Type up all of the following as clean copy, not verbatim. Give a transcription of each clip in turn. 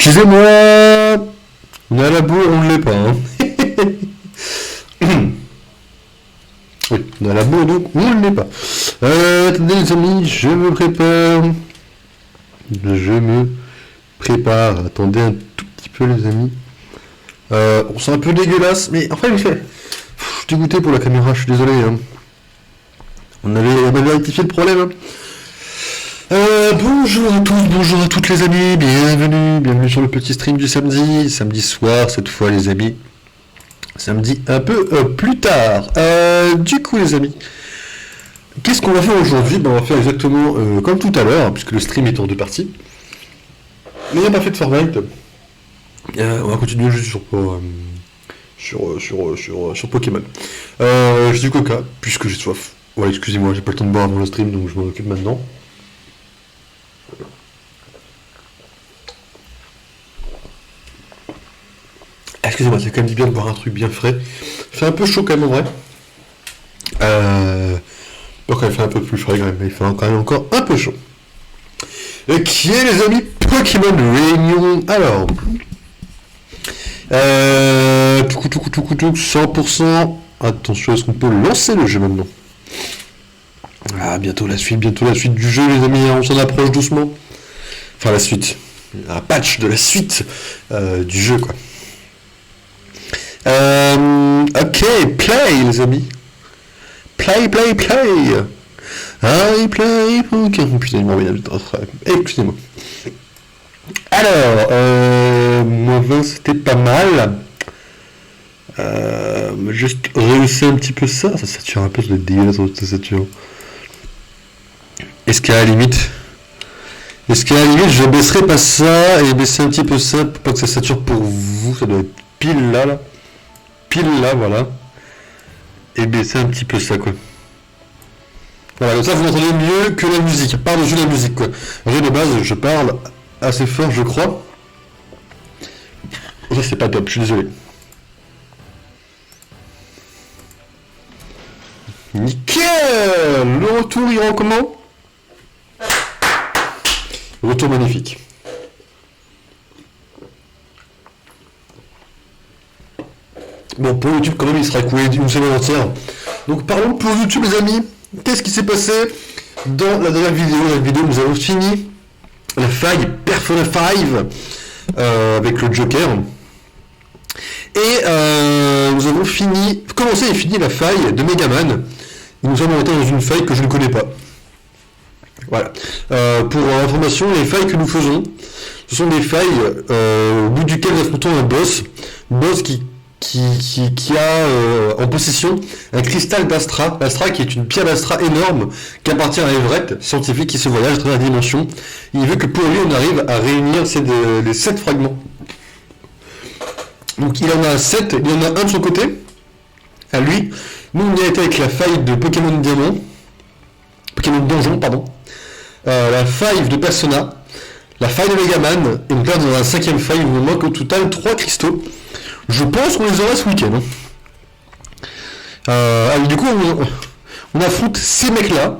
Excusez-moi. On est à la bourre, on ne l'est pas. Hein. Oui, on est à la bourre, donc on ne l'est pas. Attendez les amis, je me prépare. Je me prépare. Attendez un tout petit peu les amis. On sent un peu dégueulasse, mais enfin, je suis dégoûté pour la caméra, je suis désolé. Hein. On avait rectifié le problème. Hein. Bonjour à tous, bonjour à toutes les amis, bienvenue sur le petit stream du samedi soir cette fois les amis, samedi un peu plus tard. Du coup les amis, qu'est-ce qu'on va faire aujourd'hui? On va faire exactement comme tout à l'heure, puisque le stream est en deux parties, mais il n'y a pas fait de Fortnite. On va continuer juste sur Pokémon. J'ai du coca, puisque j'ai soif. Ouais, excusez-moi, j'ai pas le temps de boire avant le stream, donc je m'en occupe maintenant. Excusez-moi, c'est quand même bien de boire un truc bien frais. Il fait un peu chaud quand même en vrai. Donc il fait un peu plus frais quand même, mais il fait quand même encore un peu chaud. Qui est les amis Pokémon Réunion? Alors, 100%. Attention, est-ce qu'on peut lancer le jeu maintenant? Ah, bientôt la suite du jeu les amis, on s'en approche doucement. Enfin la suite, un patch de la suite du jeu quoi. Ok, play les amis. Play. I play Pokémon. Putain, il m'a envoyé excusez-moi. Alors, moins 20 c'était pas mal. Juste rehausser un petit peu ça sature un peu, ça doit être dégueulasse, ça sature. Est-ce qu'à la limite, je baisserai pas ça et baisser un petit peu ça pour pas que ça sature pour vous, ça doit être pile là, voilà. Et baisser un petit peu ça quoi. Voilà, comme ça vous entendez mieux que la musique, par-dessus la musique quoi. En jeu de base, je parle assez fort je crois. Ça c'est pas top, je suis désolé. Nickel. Le retour il rend comment? Retour magnifique. Bon, pour YouTube, quand même, il sera écoulé une semaine entière. Donc, parlons pour YouTube, les amis. Qu'est-ce qui s'est passé dans la dernière vidéo? Dans la vidéo, nous avons fini la faille Persona 5 avec le Joker. Et nous avons commencé et fini la faille de Megaman. Et nous sommes rentrés dans une faille que je ne connais pas. Voilà. Pour information, les failles que nous faisons, ce sont des failles au bout duquel nous affrontons un boss qui a en possession un cristal d'Astra, l'Astra qui est une pierre d'Astra énorme qui appartient à Everett, scientifique qui se voyage à travers la dimension. Il veut que pour lui on arrive à réunir les 7 fragments. Donc il en a 7, il y en a un de son côté, à lui. Nous on y a été avec la faille de Pokémon Donjon, pardon. La faille de Persona, la faille de Megaman, et donc là dans la 5ème faille il nous manque au total 3 cristaux. Je pense qu'on les aura ce week-end. Du coup, on affronte ces mecs-là.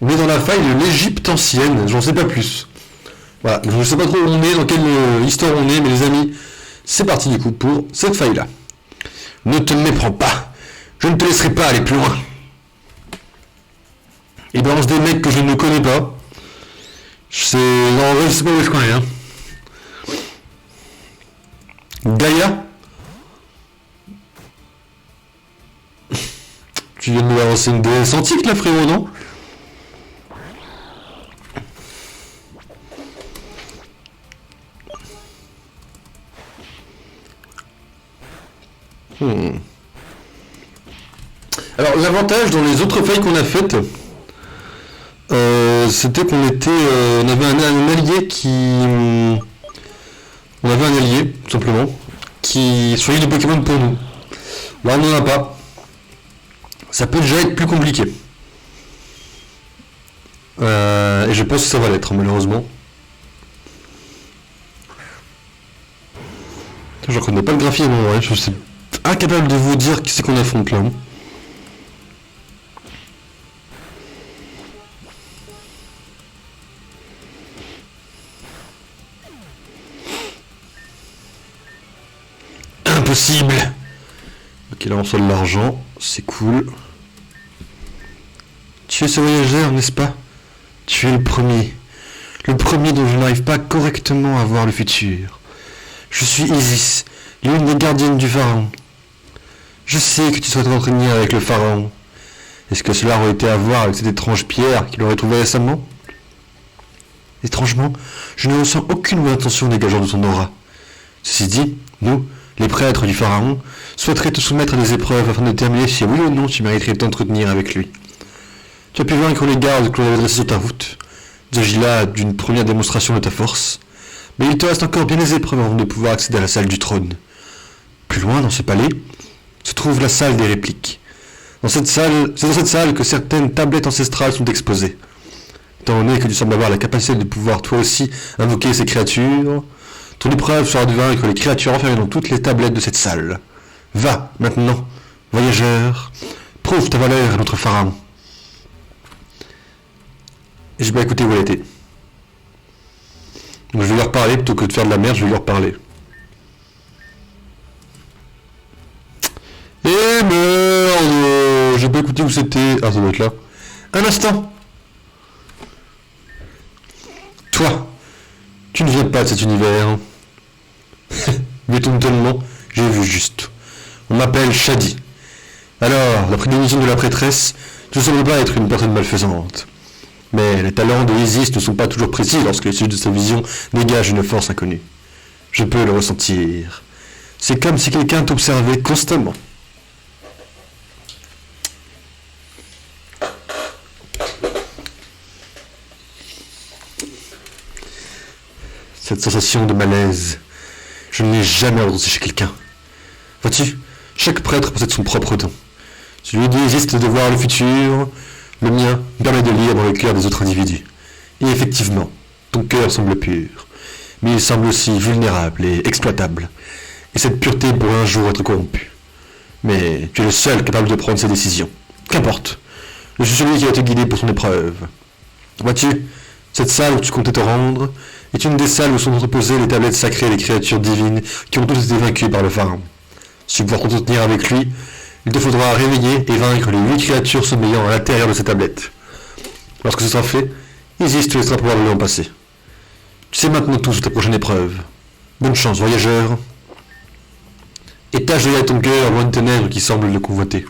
On est dans la faille de l'Égypte ancienne. J'en sais pas plus. Voilà. Je ne sais pas trop où on est, dans quelle histoire on est, mais les amis, c'est parti du coup pour cette faille-là. Ne te méprends pas. Je ne te laisserai pas aller plus loin. Il balance des mecs que je ne connais pas. En vrai, je sais pas où je connais. Hein. Gaïa. Tu viens de me balancer une DS antique là frérot, non? Alors l'avantage dans les autres failles qu'on a faites, c'était qu'on on avait un allié on avait un allié, tout simplement, qui surveillait les Pokémon pour nous. Là on n'en a pas. Ça peut déjà être plus compliqué. Et je pense que ça va l'être, malheureusement. Je reconnais pas le graphisme, ouais. Je suis incapable de vous dire qui c'est qu'on affronte là. impossible. Ok, là on reçoit de l'argent, c'est cool. Tu es ce voyageur, n'est-ce pas? Tu es le premier. Le premier dont je n'arrive pas correctement à voir le futur. Je suis Isis, l'une des gardiennes du pharaon. Je sais que tu souhaites t'entraîner avec le pharaon. Est-ce que cela aurait été à voir avec cette étrange pierre qu'il aurait trouvée récemment? Étrangement, je ne ressens aucune bonne intention dégageant de son aura. Ceci dit, nous, les prêtres du pharaon, souhaiteraient te soumettre à des épreuves afin de déterminer si oui ou non tu mériterais de t'entretenir avec lui. Tu as pu vaincre les gardes que l'on avait dressés sur ta route. Il s'agit là d'une première démonstration de ta force. Mais il te reste encore bien des épreuves avant de pouvoir accéder à la salle du trône. Plus loin, dans ce palais, se trouve la salle des répliques. C'est dans cette salle que certaines tablettes ancestrales sont exposées. Étant donné que tu sembles avoir la capacité de pouvoir toi aussi invoquer ces créatures, ton épreuve sera de vaincre les créatures enfermées dans toutes les tablettes de cette salle. Va, maintenant, voyageur, prouve ta valeur à notre pharaon. Et j'ai pas écouté où elle était. Donc je vais leur parler plutôt que de faire de la merde, je vais leur parler. Et merde, j'ai pas écouté où c'était. Ah, ça doit être là. Un instant. Toi, tu ne viens pas de cet univers. Vu ton étonnement, j'ai vu juste. On m'appelle Shadi. Alors, la prédiction de la prêtresse, tu ne sembles pas être une personne malfaisante. Mais les talents de Isis ne sont pas toujours précis lorsque les sujets de sa vision dégagent une force inconnue. Je peux le ressentir. C'est comme si quelqu'un t'observait constamment. Cette sensation de malaise, je ne l'ai jamais ressentie chez quelqu'un. Vois-tu, chaque prêtre possède son propre don. Celui d'Isis de voir le futur, le mien permet de lire dans le cœur des autres individus. Et effectivement, ton cœur semble pur, mais il semble aussi vulnérable et exploitable. Et cette pureté pourrait un jour être corrompue. Mais tu es le seul capable de prendre ces décisions. Qu'importe, je suis celui qui va te guider pour ton épreuve. Vois-tu, cette salle où tu comptais te rendre est une des salles où sont entreposées les tablettes sacrées des créatures divines qui ont toutes été vaincues par le pharaon. Si tu veux pouvoir t'entretenir avec lui, il te faudra réveiller et vaincre les 8 créatures sommeillant à l'intérieur de ces tablettes. Lorsque ce sera fait, Isis te laissera probablement passer. Tu sais maintenant tout sur ta prochaine épreuve. Bonne chance, voyageur. Et tâche de ton cœur loin de ténèbres qui semblent le convoiter.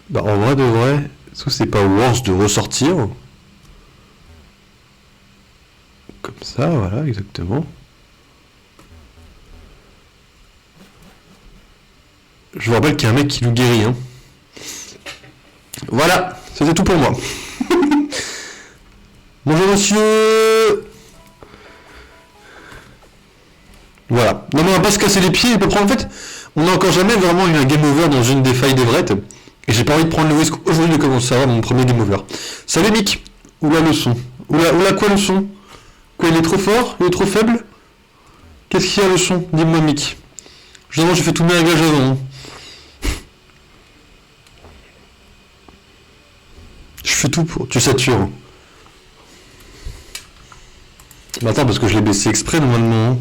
Bah en vrai de vrai, est-ce que c'est pas worse de ressortir? Comme ça, voilà, exactement. Je vous rappelle qu'il y a un mec qui nous guérit, hein. Voilà, c'était tout pour moi. Bonjour monsieur. Voilà. Non mais on va pas se casser les pieds, il peut prendre. En fait, on n'a encore jamais vraiment eu un game over dans une des failles d'Everett. Et j'ai pas envie de prendre le risque aujourd'hui de commencer à avoir mon premier game over. Salut Mick. Oula le son. Oula quoi le son? Quoi, il est trop fort? Il est trop faible? Qu'est-ce qu'il y a le son? Dis-moi Mick. Généralement j'ai fait tous mes réglages avant. Je fais tout pour... Tu satures. Mais attends, parce que je l'ai baissé exprès normalement.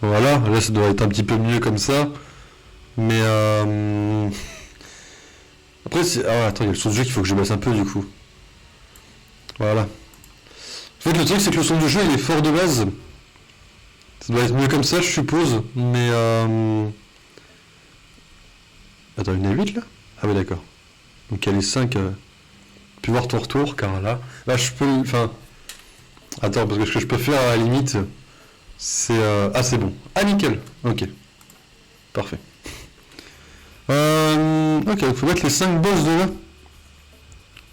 Voilà, là ça doit être un petit peu mieux comme ça. Mais après c'est... Ah ouais, attends, il y a le son de jeu qu'il faut que je baisse un peu du coup. Voilà. En fait le truc c'est que le son du jeu il est fort de base. Ça doit être mieux comme ça je suppose. Mais Attends, il y en a 8 là? Ah ouais d'accord. Donc il y a les 5... Puis voir ton retour, car là je peux... Enfin... Attends, parce que ce que je peux faire à la limite, c'est... Ah, c'est bon. Ah, nickel. Ok. Parfait. Ok, il faut mettre les 5 boss de là.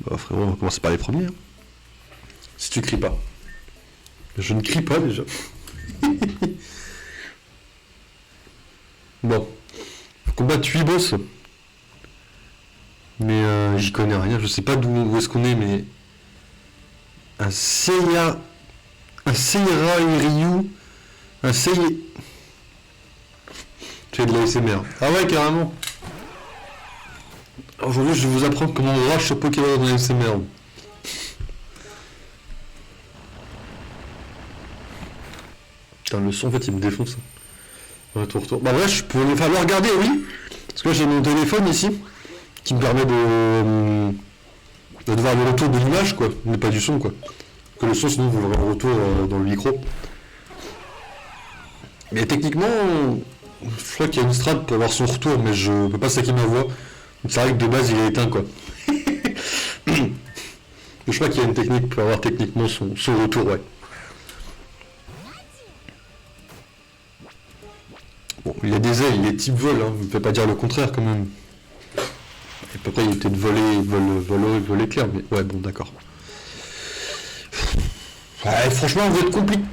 Bah, frérot, on va commencer par les premiers. Hein. Si tu cries pas. Je ne crie pas, déjà. Bon. Faut combattre 8 boss. Mais j'y connais rien, je sais pas où est-ce qu'on est, mais... Un Seiya... Un Seira Ryu... Un Seiya... Tu fais de la SMR. Ah ouais, carrément. Aujourd'hui, je vais vous apprendre comment on rush sur Pokémon dans la SMR. Putain, le son, en fait, il me défonce. Retour. Bah ouais, je peux le regarder, oui. Parce que là, j'ai mon téléphone ici, qui me permet de voir le retour de l'image, quoi, mais pas du son, quoi. Que le son, sinon, vous verrez un retour dans le micro. Mais techniquement, je crois qu'il y a une strat pour avoir son retour, mais je peux pas saquer ma voix. Donc c'est vrai que de base, il est éteint, quoi. Mais je crois qu'il y a une technique pour avoir techniquement son retour, ouais. Bon, il a des ailes, il est type vol, hein. Il ne peut pas dire le contraire, quand même. Et après, il était de vol éclair, mais ouais, bon, d'accord. Ouais, franchement, vous êtes compliqué.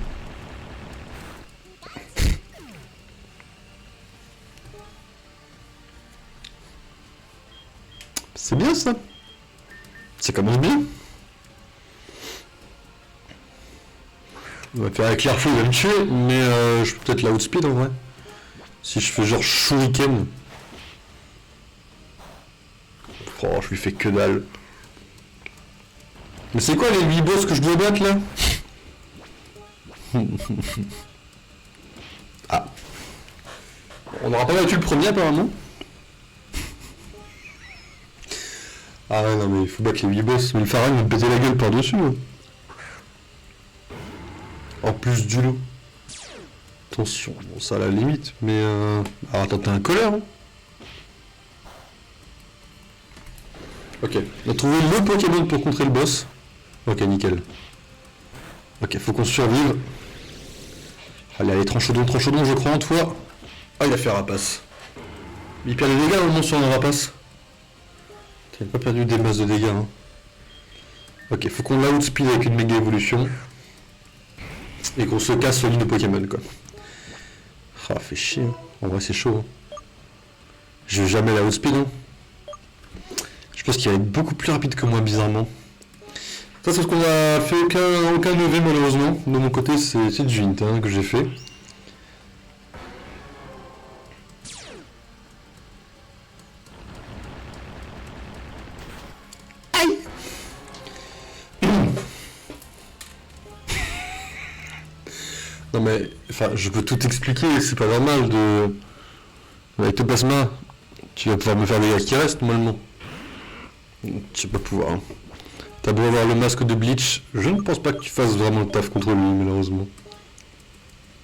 C'est bien ça. Ça commence bien. On va faire éclair feu, il va me tuer, mais je peux peut-être la outspeed en vrai. Si je fais genre shuriken. Oh, je lui fais que dalle. Mais c'est quoi les 8 boss que je dois battre là? Ah. On n'aura pas battu le premier apparemment. Ah ouais, non mais il faut battre les 8 boss. Mais le Farah il me péter la gueule par-dessus. Hein. En plus du lot. Attention, bon ça à la limite, mais alors attends, t'as un colère hein. Ok, on a trouvé le Pokémon pour contrer le boss. Ok, nickel. Ok, faut qu'on survive. Allez, tranchodon, je crois en toi. Ah, il a fait rapace. Il perd des dégâts au moment sur un rapace. Il n'a pas perdu des masses de dégâts. Hein. Ok, faut qu'on l'outspeed avec une méga évolution. Et qu'on se casse le lit de Pokémon, quoi. Ah, fait chier. Hein. En vrai, c'est chaud. Hein. Je vais jamais la outspeed. Hein. Je pense qu'il va être beaucoup plus rapide que moi, bizarrement. Ça, c'est ce qu'on a fait aucun levé, malheureusement. De mon côté, c'est du hint hein, que j'ai fait. Aïe. Non mais, enfin, je peux tout expliquer, c'est pas normal de... Avec le plasma, tu vas pouvoir me faire les gars qui restent, normalement. Tu vas pas pouvoir. Hein. T'as beau avoir le masque de Bleach, je ne pense pas que tu fasses vraiment le taf contre lui, malheureusement.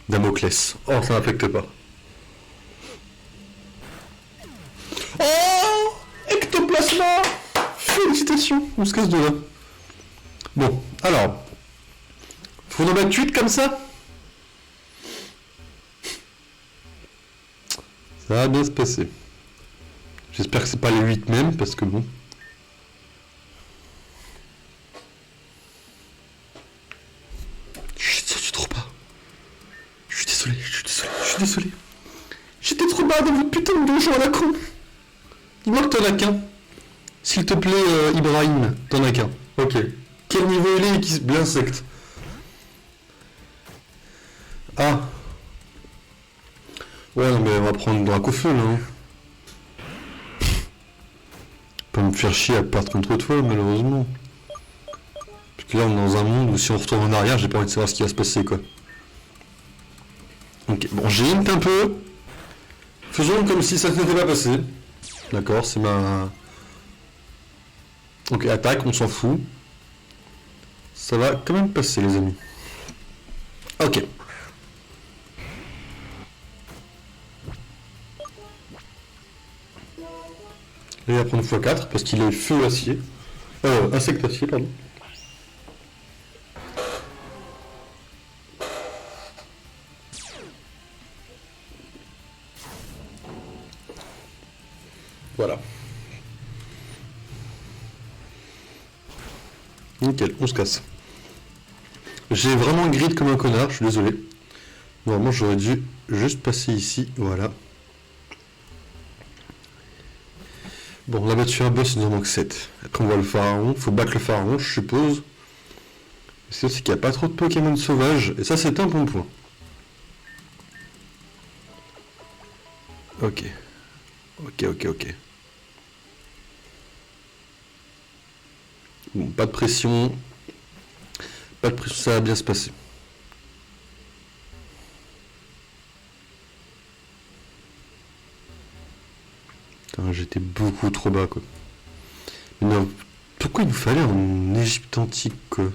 Damoclès. Oh, ça n'affecte pas. Oh Ectoplasma. Félicitations, on se casse de là. Bon, alors. Faut en battre 8 comme ça. Ça va bien se passer. J'espère que c'est pas les 8 même, parce que bon... Je trop pas. Je suis désolé. J'étais trop bas dans votre putain de donjon à la con. Dis-moi que t'en as qu'un. S'il te plaît, Ibrahim, t'en as qu'un. Ok. Quel niveau il est qui l'insecte? Ah. Ouais, non, mais on va prendre Dracofeu, là. Hein. Pas me faire chier à perdre contre toi, malheureusement. Parce que là, on est dans un monde où si on retourne en arrière, j'ai pas envie de savoir ce qui va se passer, quoi. Ok, bon, j'ai hint un peu. Faisons comme si ça ne s'était pas passé. D'accord, c'est ma... Ok, attaque, on s'en fout. Ça va quand même passer, les amis. Ok. Et il va prendre x4 parce qu'il est feu acier. Insecte acier, pardon. Voilà. Nickel, on se casse. J'ai vraiment grid comme un connard, je suis désolé. Normalement, j'aurais dû juste passer ici, voilà. Bon, on a battu un boss, il nous en manque 7. Après, on voit le pharaon. Faut battre le pharaon, je suppose. C'est qu'il n'y a pas trop de Pokémon sauvages, et ça, c'est un bon point. Ok. Ok. Bon, pas de pression. Pas de pression, ça va bien se passer. Putain, j'étais beaucoup trop bas, quoi. Mais non, pourquoi il nous fallait en Égypte antique, quoi?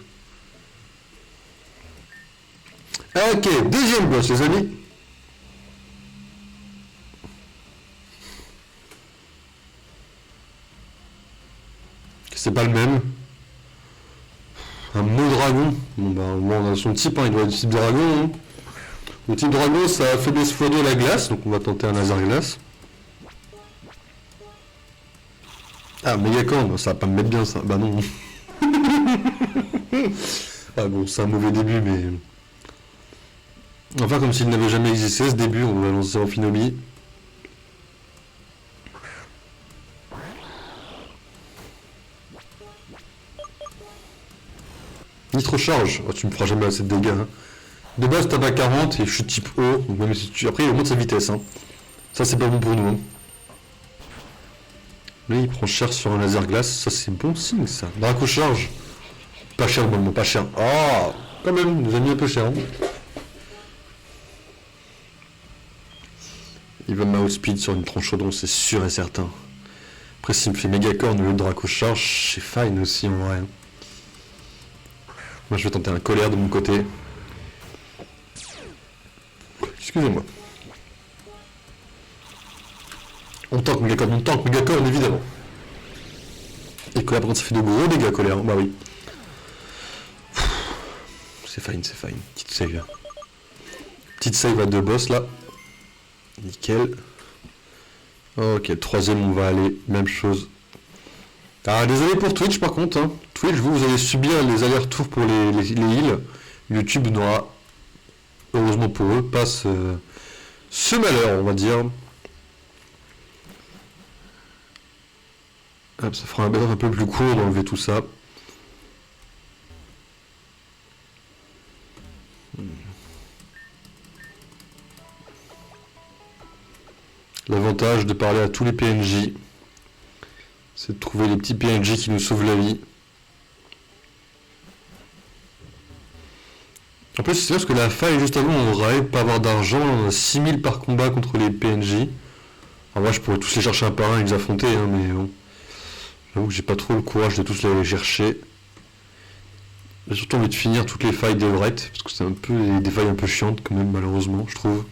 Ah, ok, deuxième boss, les amis. C'est pas le même. Un mot dragon. Bon, bah, on a son type, hein, il doit être du type dragon. Hein. Le type dragon, ça a faiblesse x2 à la glace, donc on va tenter un laser glace. Ah, Mégacorn, ça va pas me mettre bien ça. Bah non. Ah bon, c'est un mauvais début, mais. Enfin, comme s'il n'avait jamais existé ce début, on va lancer en Finobi. Nitro-charge. Oh, tu me feras jamais assez de dégâts. Hein. De base, t'as pas 40 et je suis type O. Donc même si tu... Après, il augmente sa vitesse. Hein. Ça, c'est pas bon pour nous. Hein. Là, il prend cher sur un laser glace. Ça, c'est bon signe, ça. Draco-charge. Pas cher, bon, pas cher. Ah, quand même, nous a mis un peu cher. Hein. Il va m'outspeed sur une tranchodon, c'est sûr et certain. Après, s'il me fait Mégacorn au lieu de Draco-charge, c'est fine aussi, en vrai. Moi, je vais tenter un colère de mon côté. Excusez-moi. On tank Mégacorn, évidemment. Et colère, par contre, ça fait de gros dégâts, colère. Bah oui. C'est fine, c'est fine. Petite save. Petite save à 2 boss, là. Nickel. Ok, troisième, on va aller. Même chose. Ah, désolé pour Twitch, par contre. Hein. Twitch, vous allez subir les allers-retours pour les heals. YouTube n'aura, heureusement pour eux, pas ce malheur, on va dire. Hop, ça fera un bel un peu plus court d'enlever tout ça. L'avantage de parler à tous les PNJ, c'est de trouver les petits PNJ qui nous sauvent la vie. En plus, c'est parce que la faille, juste avant, on rêve pas avoir d'argent, on a 6000 par combat contre les PNJ. En vrai, je pourrais tous les chercher un par un et les affronter, hein, mais bon. J'avoue que j'ai pas trop le courage de tous les aller chercher. J'ai surtout envie de finir toutes les failles d'Everett, parce que c'est un peu des failles un peu chiantes quand même, malheureusement, je trouve.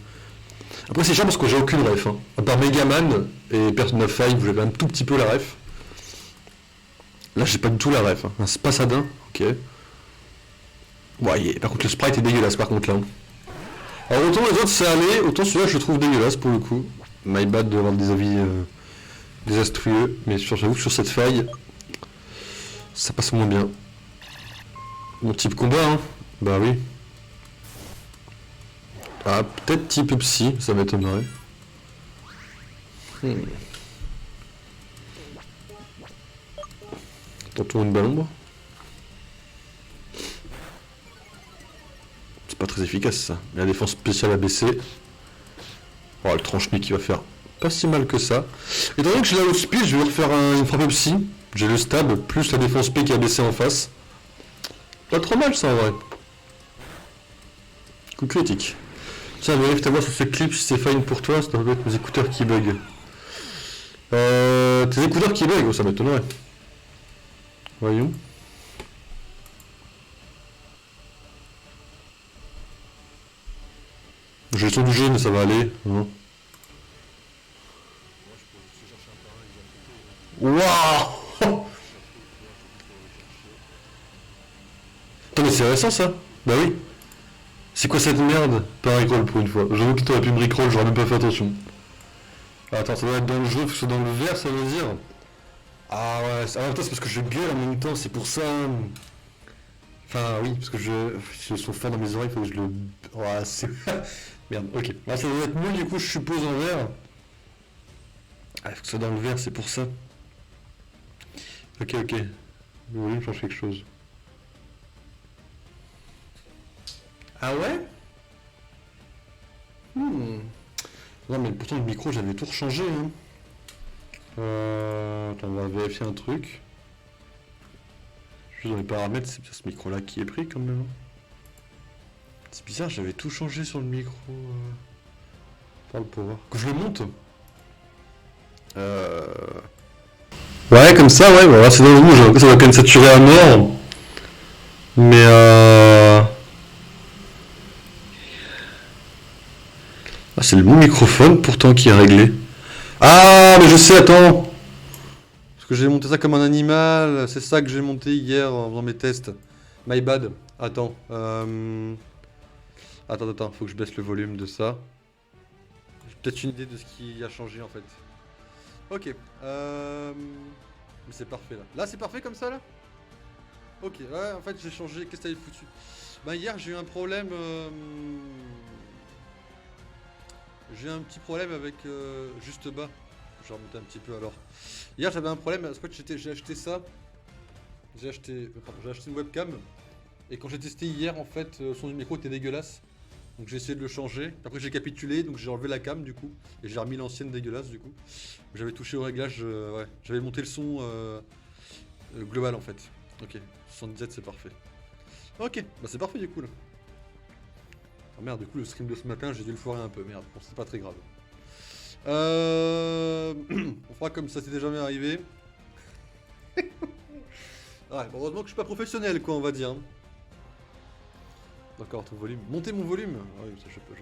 Après, c'est chiant parce que j'ai aucune ref. Hein. À part Megaman et Persona 5, vous avez un tout petit peu la ref. Là, j'ai pas du tout la ref. Hein. Un Spassadin, ok. Ouais, par contre, le sprite est dégueulasse, par contre, là. Alors, autant les autres, ça allait, autant celui-là, je le trouve dégueulasse, pour le coup. My bad de avoir des avis désastrueux, mais j'avoue que sur cette faille, ça passe moins bien. Mon type combat, hein. Bah oui. Ah, peut-être type psy, ça m'étonnerait. Tentons une balombre. C'est pas très efficace ça. La défense spéciale a baissé. Oh, le tranche-nez qui va faire pas si mal que ça. Étant donné que j'ai la haute speed, je vais refaire une frappe psy. J'ai le stab plus la défense P qui a baissé en face. Pas trop mal ça en vrai. Coup critique. Tiens, vérifie ta voix sur ce clip si c'est fine pour toi, ça doit être mes écouteurs qui bug. Tes écouteurs qui bug, oh, ça m'étonnerait. Voyons. J'ai le son du jeu, mais ça va aller. Hein. Waouh. Attends, mais c'est récent ça. Bah oui. C'est quoi cette merde? Pas un rickroll pour une fois. J'avoue que t'aurais pu me rickroll, j'aurais même pas fait attention. Ah, attends, ça doit être dans le jeu, parce que dans le vert, ça veut dire. Ah ouais, en même temps, c'est parce que je gueule en même temps, c'est pour ça. Enfin, oui, parce que je son fort dans mes oreilles, il faut que je le. Ouais, c'est. Merde, ok. Là, ça doit être nul, du coup, je suppose en vert. Ah, il faut que ce soit dans le vert, c'est pour ça. Ok, ok. Le volume change quelque chose. Ah ouais? Non, mais pourtant, le micro, j'avais tout rechangé. Hein. Attends, on va vérifier un truc. Juste dans les paramètres, c'est ce micro-là qui est pris quand même. C'est bizarre, j'avais tout changé sur le micro. Par le power. Que je le monte? Euh... Ouais, comme ça, ouais, voilà, c'est dans le rouge, hein. Ça va quand même saturer à mort. Mais Ah, c'est le bon microphone pourtant qui est réglé. Ah, mais je sais, attends. Parce que j'ai monté ça comme un animal, c'est ça que j'ai monté hier en faisant mes tests. My bad. Attends. Attends, faut que je baisse le volume de ça. J'ai peut-être une idée de ce qui a changé en fait. Ok. Mais c'est parfait là. Là, c'est parfait comme ça là? Ok, ouais, en fait, j'ai changé. Qu'est-ce que t'avais foutu? Bah, hier, j'ai eu un problème. J'ai eu un petit problème avec juste bas. Je vais remonter un petit peu alors. Hier, j'avais un problème. Parce que j'ai acheté ça. J'ai acheté une webcam. Et quand j'ai testé hier, en fait, son micro était dégueulasse. Donc j'ai essayé de le changer. Après, j'ai capitulé. Donc j'ai enlevé la cam du coup. Et j'ai remis l'ancienne dégueulasse du coup. J'avais touché au réglage. Ouais. J'avais monté le son global en fait. Ok. 77, c'est parfait. Ok. Bah, c'est parfait du coup là. Ah merde, du coup, le stream de ce matin, j'ai dû le foirer un peu. Merde. Bon, c'est pas très grave. On fera comme ça, c'est déjà jamais arrivé. Ouais, bon, heureusement que je suis pas professionnel, quoi, on va dire. D'accord, ton volume. Montez mon volume. Ah oui, ça, je peux.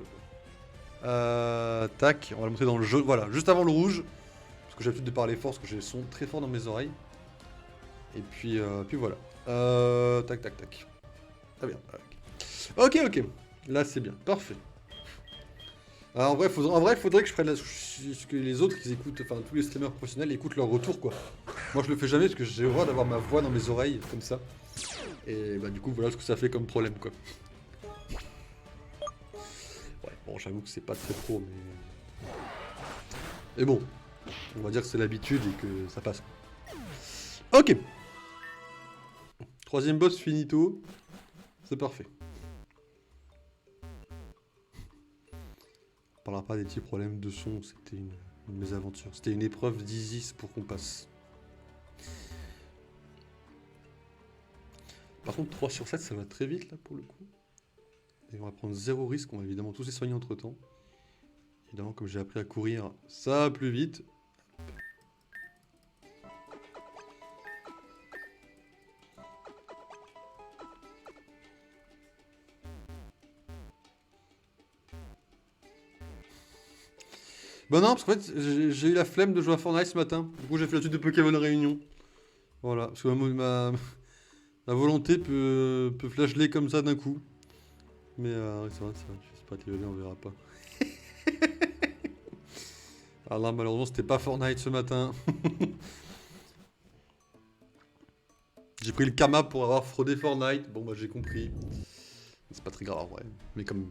Tac, on va le monter dans le jaune. Voilà, juste avant le rouge. Parce que j'ai l'habitude de parler fort, parce que j'ai le son très fort dans mes oreilles. Et puis voilà. Tac. Très bien. Ok. Là, c'est bien. Parfait. Alors, en vrai, faudrait que je prenne que les autres, qu'ils écoutent, enfin, tous les streamers professionnels écoutent leur retour, quoi. Moi, je le fais jamais parce que j'ai le droit d'avoir ma voix dans mes oreilles, comme ça. Et bah, du coup, voilà ce que ça fait comme problème, quoi. Ouais, bon, j'avoue que c'est pas très pro, mais. Mais bon, on va dire que c'est l'habitude et que ça passe. Ok. Troisième boss finito. C'est parfait. On parlera pas des petits problèmes de son, c'était une mésaventure. C'était une épreuve d'Isis pour qu'on passe. Par contre, 3 sur 7, ça va très vite là pour le coup. Et on va prendre 0 risque, on va évidemment tous les soigner entre temps. Évidemment, comme j'ai appris à courir, ça va plus vite. Bah non, parce qu'en fait, j'ai eu la flemme de jouer à Fortnite ce matin. Du coup, j'ai fait la suite de Pokémon Réunion. Voilà, parce que ma volonté peut flasheler comme ça d'un coup. Mais ouais, c'est vrai, je sais pas, TVB, on verra pas. Alors là, malheureusement, c'était pas Fortnite ce matin. J'ai pris le Kama pour avoir fraudé Fortnite. Bon, bah, j'ai compris. C'est pas très grave, en vrai. Mais comme.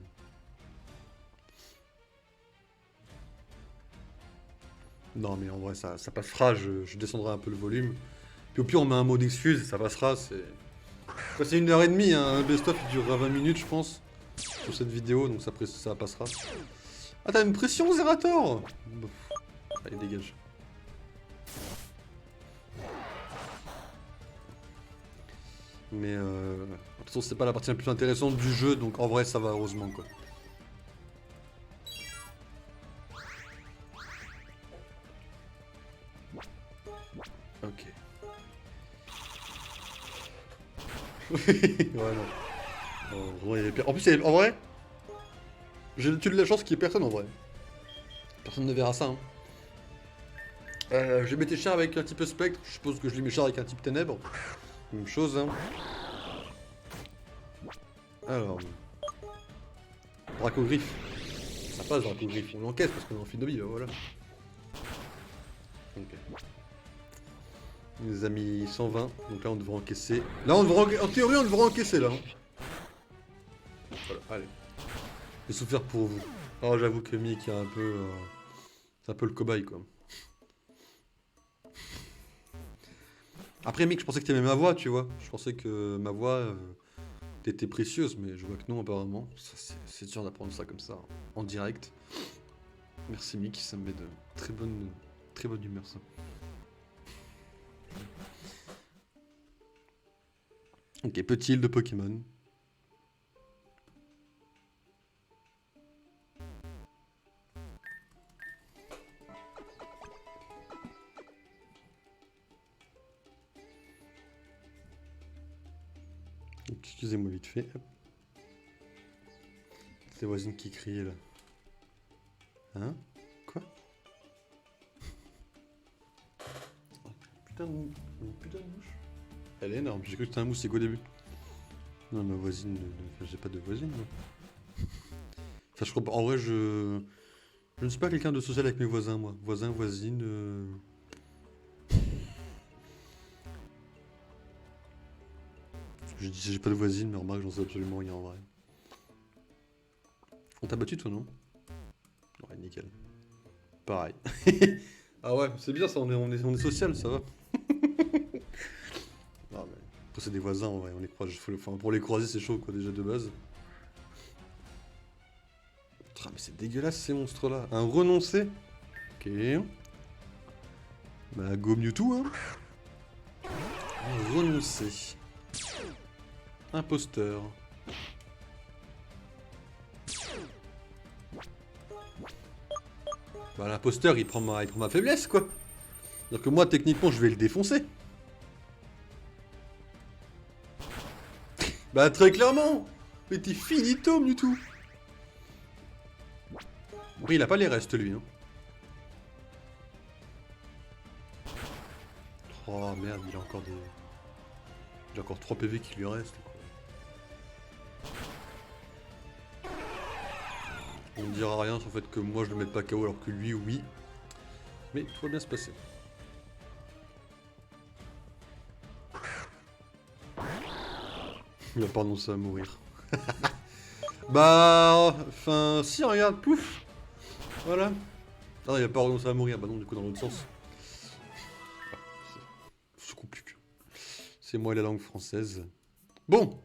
Non, mais en vrai, ça passera. Je descendrai un peu le volume. Puis au pire, on met un mot d'excuse et ça passera. C'est 1h30. Hein. Un best-of, il durera 20 minutes, je pense. Sur cette vidéo, donc ça passera. Ah, t'as une pression, Zerator? Bon. Allez, dégage. Mais de toute façon, c'est pas la partie la plus intéressante du jeu, donc en vrai, ça va heureusement, quoi. Ok. Ouais, non. En vrai, en plus, en vrai, j'ai eu de la chance qu'il y ait personne en vrai. Personne ne verra ça. Hein. J'ai mis tes chars avec un type spectre, je suppose que je lui mets chars avec un type ténèbres. Même chose, hein. Alors. Dracogriffe. Ça passe, Dracogriffe. On l'encaisse parce qu'on est en fin de vie, bah voilà. Ok. Il nous a mis 120, donc là on devrait encaisser. Là on devrait en théorie on devrait encaisser là. Hein. Voilà, allez. J'ai souffert pour vous. Oh j'avoue que Mick est un peu. C'est un peu le cobaye quoi. Après Mick, je pensais que t'aimais ma voix, tu vois. Je pensais que ma voix t'était précieuse, mais je vois que non apparemment. C'est dur d'apprendre ça comme ça, en direct. Merci Mick, ça me met de très bonne humeur ça. Ok, petit île de Pokémon. Excusez-moi vite fait. C'est la voisine qui criait là. Hein? Quoi? Putain de putain de mouche. Elle est énorme, j'ai cru que c'était un moustique au début. Non, ma voisine, enfin, j'ai pas de voisine moi. Enfin, je crois pas. En vrai, je ne suis pas quelqu'un de social avec mes voisins, moi. Voisins, voisines. Je dis j'ai pas de voisine, mais remarque, j'en sais absolument rien en vrai. On t'a battu toi, non? Ouais, nickel. Pareil. Ah ouais, c'est bien ça, on est social, ça va. Non, mais après, c'est des voisins, en vrai, on les croise. Enfin, pour les croiser, c'est chaud, quoi, déjà de base. Ah, mais c'est dégueulasse ces monstres-là. Un renoncé. Ok. Bah, go Mewtwo, hein. Un renoncé. Imposteur. Bah, l'imposteur, il prend ma faiblesse, quoi. C'est-à-dire que moi, techniquement, je vais le défoncer. Bah, très clairement. Mais t'es finito, Mewtwo. Après, il a pas les restes, lui, hein. Oh, merde, il a encore des... Il a encore 3 PV qui lui restent, quoi. On ne dira rien sur le fait que moi je le mette pas KO alors que lui oui. Mais tout va bien se passer. Il a pas renoncé à mourir. Bah... Enfin... Si, regarde, pouf. Voilà. Ah non, il a pas renoncé à mourir. Bah non, du coup dans l'autre sens. C'est compliqué. C'est moi et la langue française. Bon.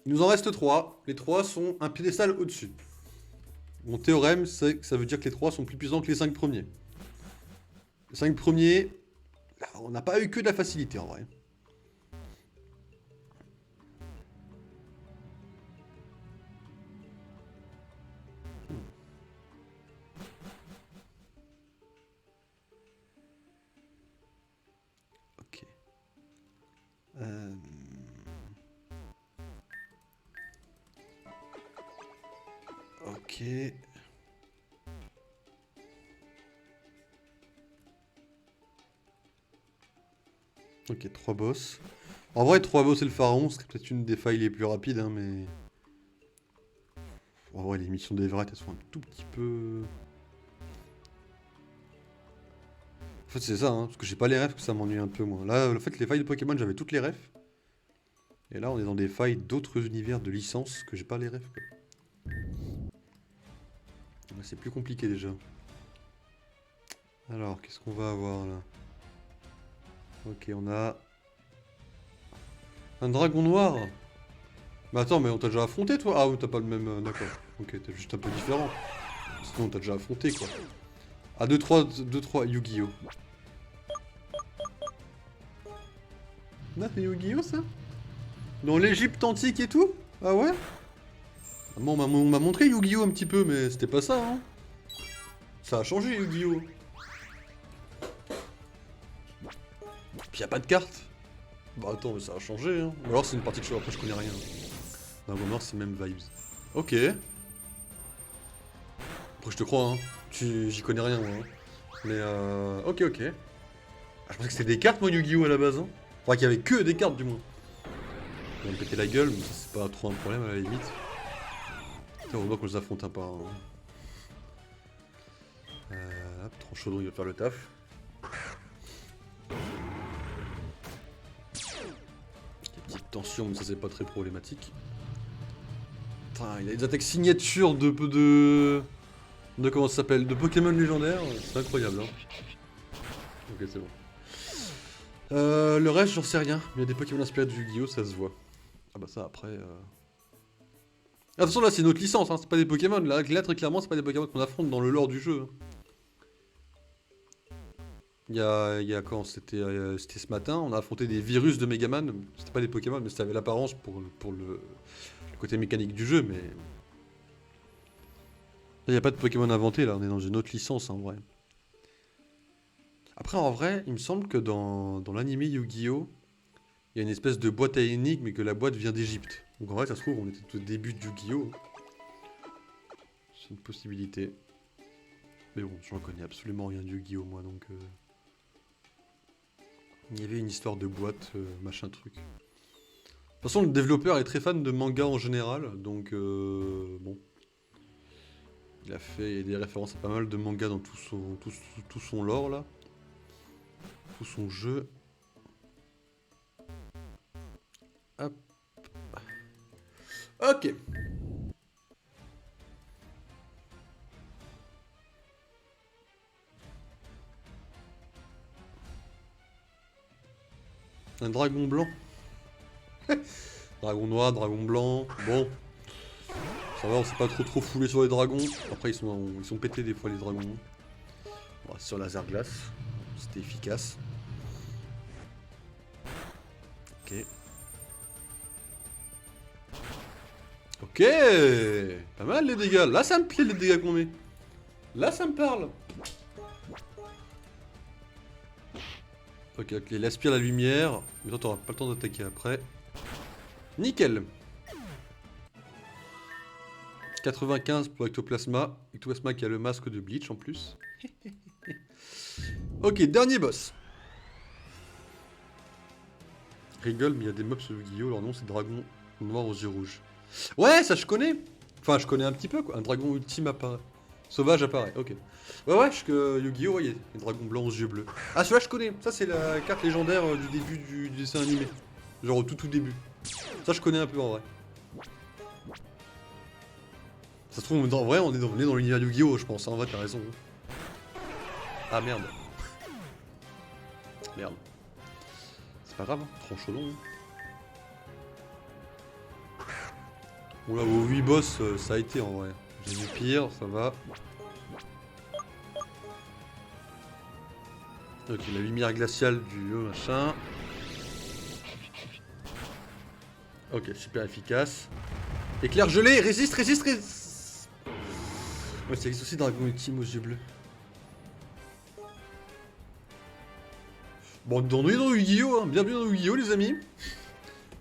Il nous en reste 3. Les 3 sont un piédestal au-dessus. Mon théorème, c'est que ça veut dire que les 3 sont plus puissants que les 5 premiers. Les 5 premiers, on n'a pas eu que de la facilité en vrai. Ok. Ok. Ok, 3 boss. En vrai, 3 boss et le pharaon, c'est peut-être une des failles les plus rapides, hein, mais... En vrai, les missions d'Everett, elles sont un tout petit peu... En fait, c'est ça, hein, parce que j'ai pas les refs que ça m'ennuie un peu, moi. Là, en fait, les failles de Pokémon, j'avais toutes les refs. Et là, on est dans des failles d'autres univers de licence que j'ai pas les refs, quoi. C'est plus compliqué, déjà. Alors, qu'est-ce qu'on va avoir, là? Ok, on a... Un dragon noir. Mais attends, mais on t'a déjà affronté, toi? Ah oui, t'as pas le même... D'accord. Ok, t'es juste un peu différent. Sinon, on t'a déjà affronté, quoi. Ah, 2-3 Yu-Gi-Oh! Ah, c'est Yu-Gi-Oh, ça? Dans l'Égypte antique et tout? Ah ouais? Ah, bon, on m'a montré Yu-Gi-Oh! Un petit peu, mais c'était pas ça, hein? Ça a changé, Yu-Gi-Oh! Puis y a pas de carte. Bah attends, mais ça a changé, hein. Ou alors c'est une partie que je... Après, je connais rien. Dragon Noir, c'est même vibes. Ok. Après, je te crois, hein. J'y connais rien, moi. Hein. Mais ok, ok. Ah, je pensais que c'était des cartes, moi, Yu-Gi-Oh! À la base, hein. Enfin, qu'il y avait que des cartes, du moins. On va me péter la gueule, mais ça, c'est pas trop un problème, à la limite. Putain, on voit qu'on les affronte un par un. Hop, Tranchaudron, il va faire le taf. Des petites tensions, mais ça, c'est pas très problématique. Putain, il a des attaques signatures de comment ça s'appelle? De Pokémon légendaires, c'est incroyable, hein. Ok, c'est bon. Le reste, j'en sais rien. Il y a des Pokémon inspirés de Yu-Gi-Oh! Ça se voit. Ah bah ça, après... Attention, là, c'est notre licence, hein. C'est pas des Pokémon. Là, très clairement, c'est pas des Pokémon qu'on affronte dans le lore du jeu. Il y a quand? C'était ce matin, on a affronté des virus de Megaman. C'était pas des Pokémon, mais ça avait l'apparence pour le côté mécanique du jeu, mais... Là, il n'y a pas de Pokémon inventé, là. On est dans une autre licence, en vrai. Après, en vrai, il me semble que dans l'anime Yu-Gi-Oh! Il y a une espèce de boîte à énigmes et que la boîte vient d'Égypte. Donc en vrai, ça se trouve, on était au début de Yu-Gi-Oh! C'est une possibilité. Mais bon, j'en connais absolument rien de Yu-Gi-Oh! Moi, donc... Il y avait une histoire de boîte, machin truc. De toute façon, le développeur est très fan de manga en général, donc bon. Il a fait des références à pas mal de mangas dans tout son lore, là. Tout son jeu. Hop. Ok. Un dragon blanc. Dragon noir, dragon blanc. Bon. Ça va, on s'est pas trop foulé sur les dragons. Après, ils sont pétés des fois, les dragons. Bon, sur laser glace. C'était efficace. Ok. Ok. Pas mal les dégâts. Là, ça me plaît les dégâts qu'on met. Là, ça me parle. Ok, il aspire la lumière. Mais toi, t'auras pas le temps d'attaquer après. Nickel. 95 pour Ectoplasma. Ectoplasma qui a le masque de Bleach en plus. Ok, dernier boss. Rigole, mais il y a des mobs sur Yu-Gi-Oh! Leur nom c'est Dragon Noir aux yeux rouges. Ouais, ça je connais. Enfin, je connais un petit peu quoi. Un dragon ultime apparaît. Sauvage apparaît, ok. Ouais, Yu-Gi-Oh! Ouais, il y a un dragon blanc aux yeux bleus. Ah, celui-là je connais. Ça, c'est la carte légendaire du début du dessin animé. Genre au tout début. Ça, je connais un peu en vrai. Ça se trouve, en vrai, on est dans l'univers Yu-Gi-Oh! Je pense. En vrai, t'as raison. Ah merde. Merde. C'est pas grave, hein. Tranchons. Bon là, aux 8 boss, ça a été en vrai. J'ai vu pire, ça va. Ok, la lumière glaciale du machin. Ok, super efficace. Éclair gelé, résiste. Ouais, ça existe aussi Dragon Ultime aux yeux bleus. Bon, on est dans Yu-Gi-Oh! Hein. Bienvenue dans Yu-Gi-Oh! Les amis.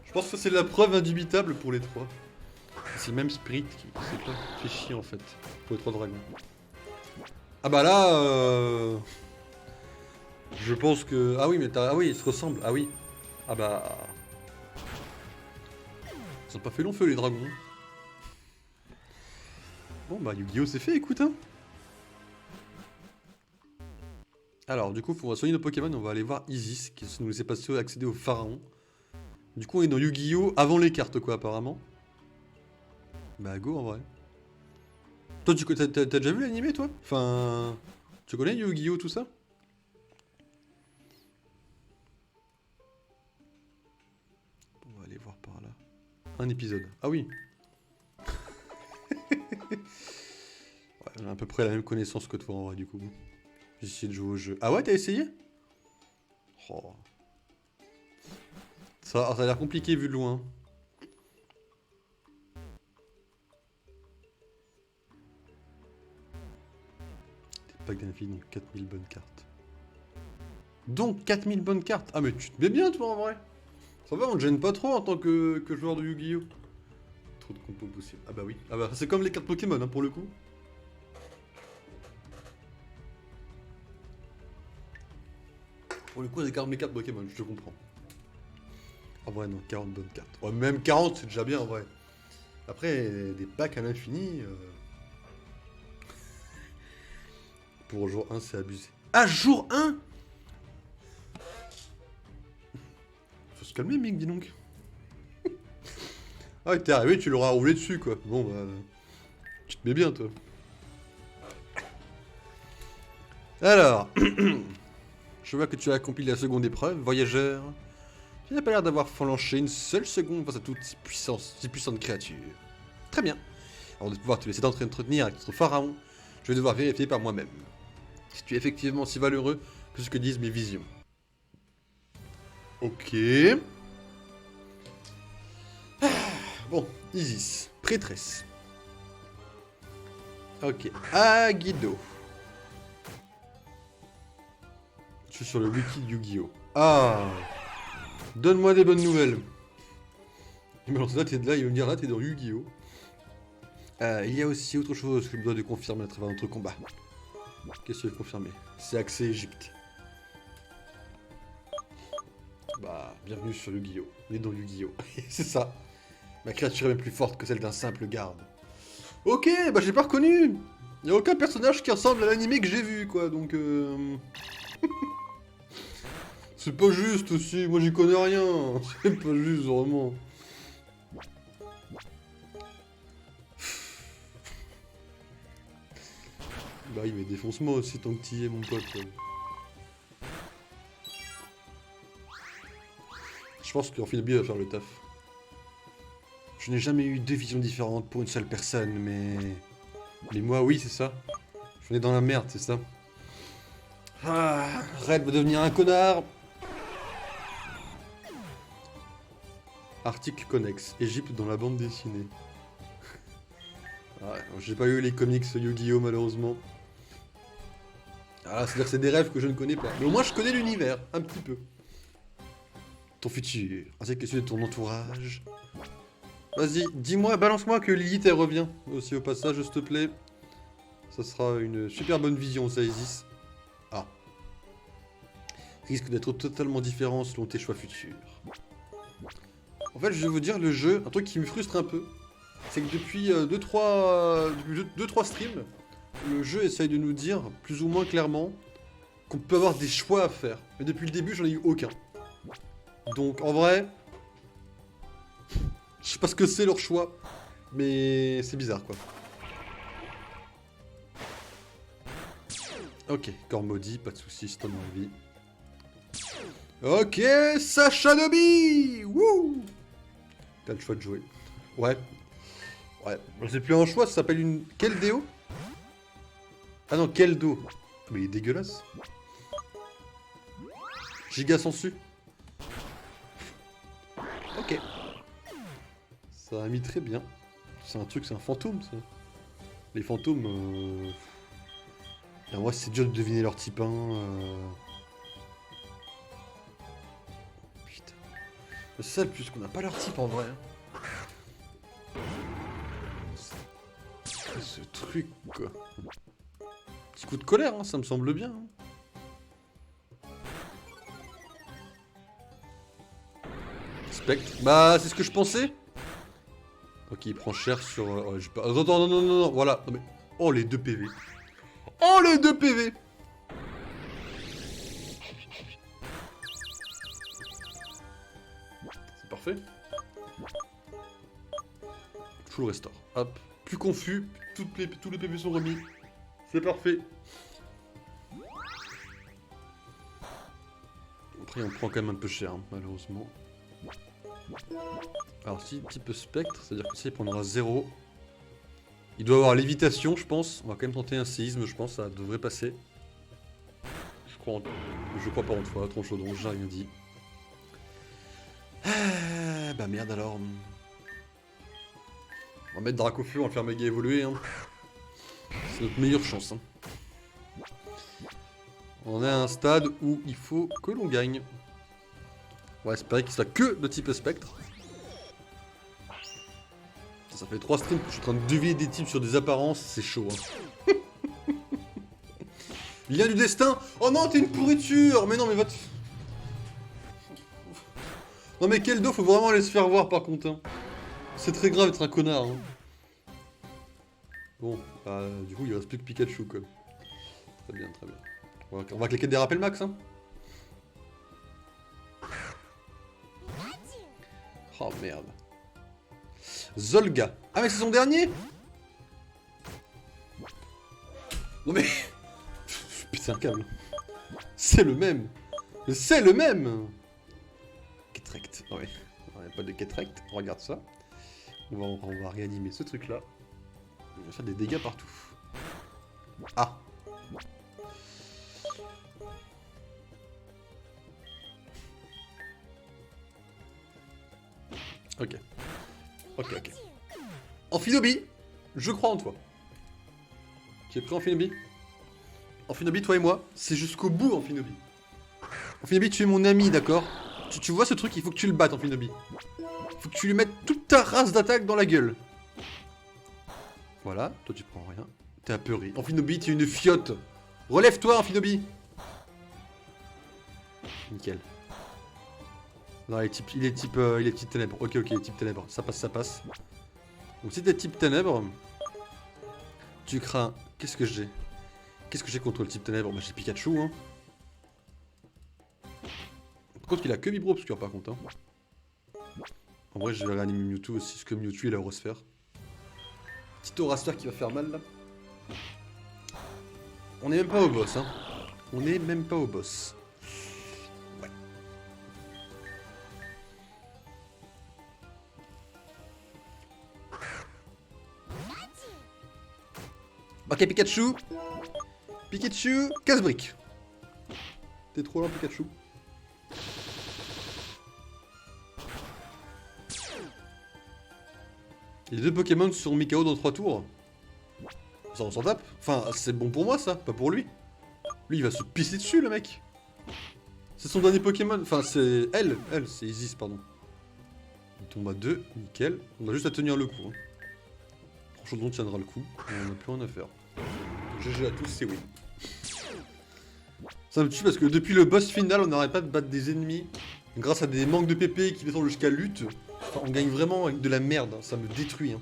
Je pense que c'est la preuve indubitable pour les trois. C'est le même Spirit qui fait chier en fait, pour les trois dragons. Ah bah là, je pense que... Ah oui, mais ah oui, ils se ressemblent, ah oui. Ah bah... Ils ont pas fait long feu les dragons. Bon bah Yu-Gi-Oh! C'est fait, écoute hein. Alors du coup, on va soigner nos Pokémon, on va aller voir Isis, qui nous laissait passer accéder au pharaon. Du coup, on est dans Yu-Gi-Oh! Avant les cartes quoi, apparemment. Bah go en vrai. Toi, t'as déjà vu l'animé toi? Enfin... Tu connais Yu-Gi-Oh! Tout ça? On va aller voir par là. Un épisode. Ah oui. Ouais, j'ai à peu près la même connaissance que toi en vrai du coup. J'ai essayé de jouer au jeu. Ah ouais, t'as essayé? Oh. Ça a l'air compliqué vu de loin. Des packs d'infini, donc 4000 bonnes cartes. Donc 4000 bonnes cartes. Ah mais tu te mets bien toi en vrai. Ça va, on te gêne pas trop en tant que joueur de Yu-Gi-Oh! Trop de compos possibles. Ah bah oui. Ah bah c'est comme les cartes Pokémon hein, pour le coup. Pour le coup, mes cartes Pokémon, je te comprends. En vrai, non, 40 bonnes cartes. Ouais, même 40, c'est déjà bien en vrai. Après, des packs à l'infini. Pour jour 1, c'est abusé. Ah, jour 1! Faut se calmer, mec, dis donc. Ah, t'es arrivé, tu l'auras roulé dessus, quoi. Bon, bah... Tu te mets bien, toi. Alors... Je vois que tu as accompli la seconde épreuve, voyageur. Tu n'as pas l'air d'avoir flanché une seule seconde face à toute si puissante créature. Très bien. Avant de pouvoir te laisser t'entretenir avec notre pharaon, je vais devoir vérifier par moi-même. Si tu es effectivement si valeureux que ce que disent mes visions. Ok. Bon, Isis, prêtresse. Ok, Aguido. Je suis sur le wiki de Yu-Gi-Oh! Ah! Donne-moi des bonnes nouvelles. Il me lance là, t'es là, il va me dire là, t'es dans Yu-Gi-Oh! Il y a aussi autre chose que je dois de confirmer à travers notre combat. Qu'est-ce que tu veux confirmer? C'est accès Égypte. Bah, bienvenue sur Yu-Gi-Oh! On est dans Yu-Gi-Oh! C'est ça. Ma créature est même plus forte que celle d'un simple garde. Ok, bah j'ai pas reconnu. Y a aucun personnage qui ressemble à l'animé que j'ai vu, quoi, donc C'est pas juste aussi, moi j'y connais rien. C'est pas juste, vraiment. Bah oui, mais défonce-moi aussi tant que t'y es, mon pote. Je pense qu'Amphinobi va faire le taf. Je n'ai jamais eu deux visions différentes pour une seule personne, mais... Mais moi, oui, c'est ça. Je suis dans la merde, c'est ça. Ah, Red va devenir un connard. Article connexe. Égypte dans la bande dessinée. Ouais, j'ai pas eu les comics Yu-Gi-Oh! Malheureusement. Ah, c'est-à-dire que c'est des rêves que je ne connais pas. Mais au moins, je connais l'univers, un petit peu. Ton futur, ainsi que celui de ton entourage. Vas-y, dis-moi, balance-moi que Lilith, elle revient. Aussi au passage, s'il te plaît. Ça sera une super bonne vision, ça Isis. Ah. Risque d'être totalement différent selon tes choix futurs. En fait, je vais vous dire, le jeu, un truc qui me frustre un peu, c'est que depuis 2-3 streams, le jeu essaye de nous dire, plus ou moins clairement, qu'on peut avoir des choix à faire. Mais depuis le début, j'en ai eu aucun. Donc, en vrai... Je sais pas ce que c'est leur choix, mais c'est bizarre, quoi. Ok, corps maudit, pas de soucis, si t'en as envie. Ok, Sacha Nobi. Wouh. T'as le choix de jouer. Ouais. Ouais, c'est plus un choix, ça s'appelle une... Quel déo? Ah non, quel dos? Mais il est dégueulasse. Giga sensu. Ok. Ça a mis très bien. C'est un truc, c'est un fantôme, ça. Les fantômes... En vrai, c'est dur de deviner leur type 1. Putain. C'est ça le plus qu'on n'a pas leur type en vrai. Ce truc, quoi. Petit coup de colère, hein, ça me semble bien. Hein. Spectre. Bah, c'est ce que je pensais. Ok, il prend cher sur... ouais, pas... Attends, non, non, non, non, voilà. Non, mais... Oh, les 2 PV. Oh, les 2 PV. C'est parfait. Full restore. Hop. Plus confus. Tous les PV sont remis. C'est parfait. Après, on prend quand même un peu cher, hein, malheureusement. Alors, si, petit peu spectre, c'est-à-dire que ça, il prendra 0. Il doit avoir lévitation, je pense. On va quand même tenter un séisme, je pense, ça devrait passer. Je crois pas en toi, tronche chaudron, j'ai rien dit. Ah, bah merde alors. On va mettre Dracofeu, on va le faire méga évoluer. Hein. C'est notre meilleure chance. Hein. On est à un stade où il faut que l'on gagne. On va espérer qu'il soit que de type spectre. Ça fait 3 streams que je suis en train de deviner des types sur des apparences, c'est chaud. Hein. Lien du destin. Oh non, t'es une pourriture. Mais non, mais va te... Non mais quel dos, faut vraiment aller se faire voir par contre. Hein. C'est très grave d'être un connard. Hein. Bon, bah, du coup il reste plus que Pikachu quoi. Très bien, très bien. On va claquer des rappels max hein. Oh merde. Zolga. Ah mais c'est son dernier. Non mais... Putain un câble. C'est le même. C'est le même. Ketrect. Ouais. Il n'y a pas de Ketrect. Regarde ça. On va réanimer ce truc là. On va faire des dégâts partout. Ah. Ok. Ok, ok. Amphinobi, je crois en toi. Tu es prêt, Amphinobi? Amphinobi, toi et moi, c'est jusqu'au bout, Amphinobi. Amphinobi, tu es mon ami, d'accord? Tu vois ce truc, il faut que tu le battes, Amphinobi. Faut que tu lui mettes toute ta race d'attaque dans la gueule. Voilà, toi tu prends rien. T'es apeuré. Amphinobi, t'es une fiotte. Relève-toi, Amphinobi. Nickel. Non, il est type ténèbres. Ok, type ténèbres. Ça passe, ça passe. Donc si t'es type ténèbres, tu crains... Qu'est-ce que j'ai? Qu'est-ce que j'ai contre le type ténèbres? Bah j'ai Pikachu, hein. Par contre, il a que Vibro-Obscur, par contre, hein. En vrai, je vais réanimer Mewtwo aussi, parce que Mewtwo, il a Aurosphère. Petit Aurosphère qui va faire mal, là. On est même pas au boss, hein. On est même pas au boss. Ouais. Ok, Pikachu. Pikachu, casse-brique. T'es trop lent, Pikachu. Les deux Pokémon sont mis KO dans 3 tours. Ça, on s'en tape. Enfin, c'est bon pour moi, ça, pas pour lui. Lui, il va se pisser dessus, le mec. C'est son dernier Pokémon. Enfin, c'est elle, c'est Isis, pardon. Il tombe à 2, nickel. On a juste à tenir le coup. Hein. Franchement, on tiendra le coup. On n'a plus rien à faire. GG à tous, c'est oui. Ça me tue parce que depuis le boss final, on n'arrête pas de battre des ennemis. Grâce à des manques de PP qui descendent jusqu'à lutte. Enfin, on gagne vraiment avec de la merde, hein. Ça me détruit. Hein.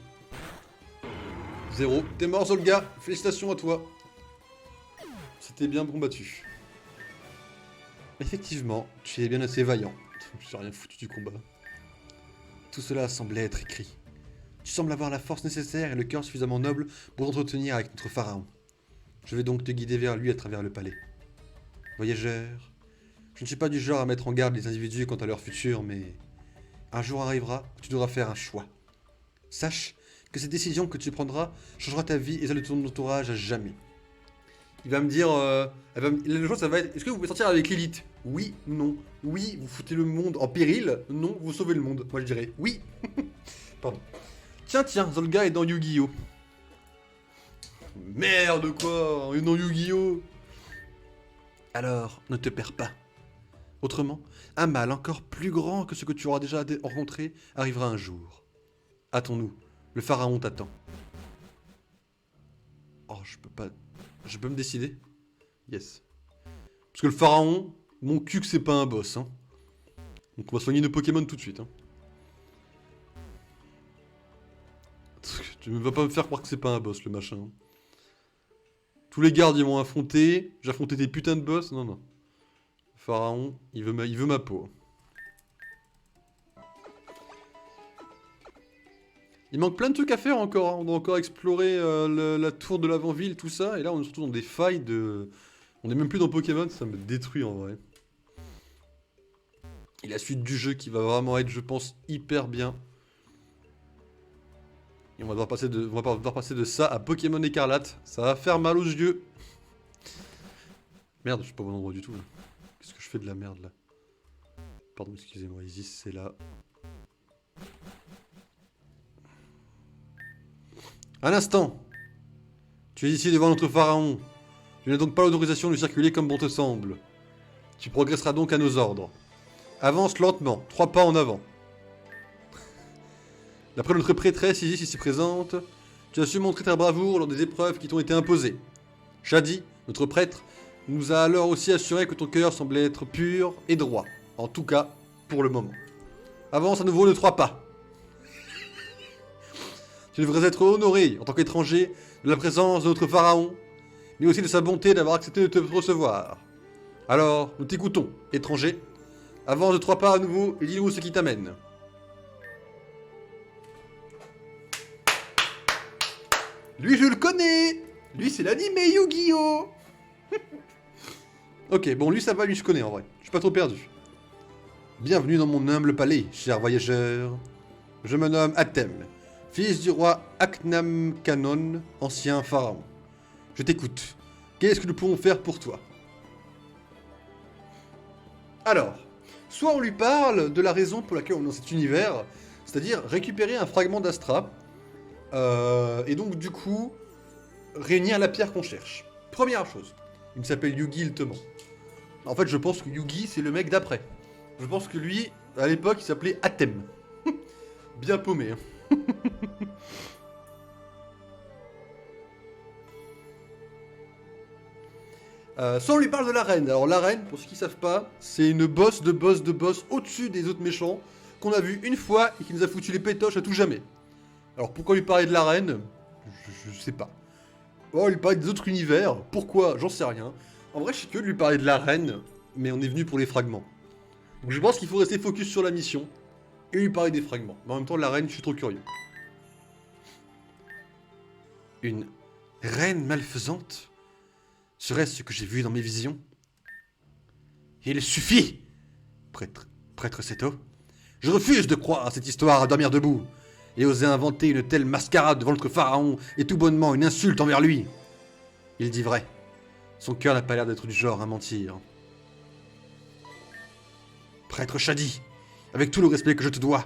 0. T'es mort, Zolga. Félicitations à toi. C'était bien combattu. Effectivement, tu es bien assez vaillant. Je n'ai rien foutu du combat. Tout cela semblait être écrit. Tu sembles avoir la force nécessaire et le cœur suffisamment noble pour t'entretenir avec notre pharaon. Je vais donc te guider vers lui à travers le palais. Voyageur, je ne suis pas du genre à mettre en garde les individus quant à leur futur, mais un jour arrivera où tu devras faire un choix. Sache que cette décision que tu prendras changera ta vie et celle de ton entourage à jamais. Il va me dire, le choix ça va être, est-ce que vous pouvez sortir avec l'élite? Oui, non. Oui, vous foutez le monde en péril. Non, vous sauvez le monde. Moi je dirais oui. Pardon. Tiens, Zolga est dans Yu-Gi-Oh! Merde quoi, il est dans Yu-Gi-Oh! Alors, ne te perds pas. Autrement, un mal encore plus grand que ce que tu auras déjà rencontré arrivera un jour. Hâtons-nous, le pharaon t'attend. Oh, je peux pas... Je peux me décider? Yes. Parce que le pharaon, mon cul que c'est pas un boss, hein. Donc on va soigner nos Pokémon tout de suite, hein. Tu ne vas pas me faire croire que c'est pas un boss, le machin. Tous les gardes, ils vont affronter. J'ai affronté des putains de boss. Non, non. Le pharaon, il veut ma peau. Il manque plein de trucs à faire encore. Hein. On doit encore explorer la tour de l'avant-ville, tout ça. Et là, on est surtout dans des failles de... On est même plus dans Pokémon, ça me détruit en vrai. Et la suite du jeu qui va vraiment être, je pense, hyper bien. Et on va devoir passer de ça à Pokémon Écarlate. Ça va faire mal aux yeux. Merde, je suis pas au bon endroit du tout. Qu'est-ce que je fais de la merde là? Pardon, excusez-moi, Isis, c'est là. Un instant. Tu es ici devant notre pharaon. Je n'ai donc pas l'autorisation de circuler comme bon te semble. Tu progresseras donc à nos ordres. Avance lentement, 3 pas en avant. D'après notre prêtresse ici présente, tu as su montrer ta bravoure lors des épreuves qui t'ont été imposées. Shadi, notre prêtre, nous a alors aussi assuré que ton cœur semblait être pur et droit. En tout cas, pour le moment. Avance à nouveau de 3 pas. Tu devrais être honoré, en tant qu'étranger, de la présence de notre pharaon, mais aussi de sa bonté d'avoir accepté de te recevoir. Alors, nous t'écoutons, étranger. Avance de 3 pas à nouveau et dis-nous ce qui t'amène. Lui, je le connais. Lui, c'est l'animé Yu-Gi-Oh! Ok, bon, lui, ça va, lui, je connais, en vrai. Je suis pas trop perdu. Bienvenue dans mon humble palais, cher voyageur. Je me nomme Atem, fils du roi Aknam Kanon, ancien pharaon. Je t'écoute. Qu'est-ce que nous pouvons faire pour toi? Alors, soit on lui parle de la raison pour laquelle on est dans cet univers, c'est-à-dire récupérer un fragment d'Astra, et donc du coup, réunir la pierre qu'on cherche. Première chose, il s'appelle Yugi il te ment. En fait, je pense que Yugi, c'est le mec d'après. Je pense que lui, à l'époque, il s'appelait Athème. Bien paumé. Hein. Soit on lui parle de la reine. Alors la reine, pour ceux qui savent pas, c'est une boss de boss de boss au-dessus des autres méchants qu'on a vu une fois et qui nous a foutu les pétoches à tout jamais. Alors pourquoi lui parler de la reine? Je sais pas. Oh, lui parler des autres univers. Pourquoi? J'en sais rien. En vrai, je suis que de lui parler de la reine, mais on est venu pour les fragments. Donc je pense qu'il faut rester focus sur la mission et lui parler des fragments. Mais en même temps, la reine, je suis trop curieux. Une reine malfaisante? Serait-ce ce que j'ai vu dans mes visions? Il suffit, prêtre Seto. Je refuse de croire à cette histoire à dormir debout, et oser inventer une telle mascarade devant notre pharaon est tout bonnement une insulte envers lui. Il dit vrai. Son cœur n'a pas l'air d'être du genre à mentir. Prêtre Shadi, avec tout le respect que je te dois,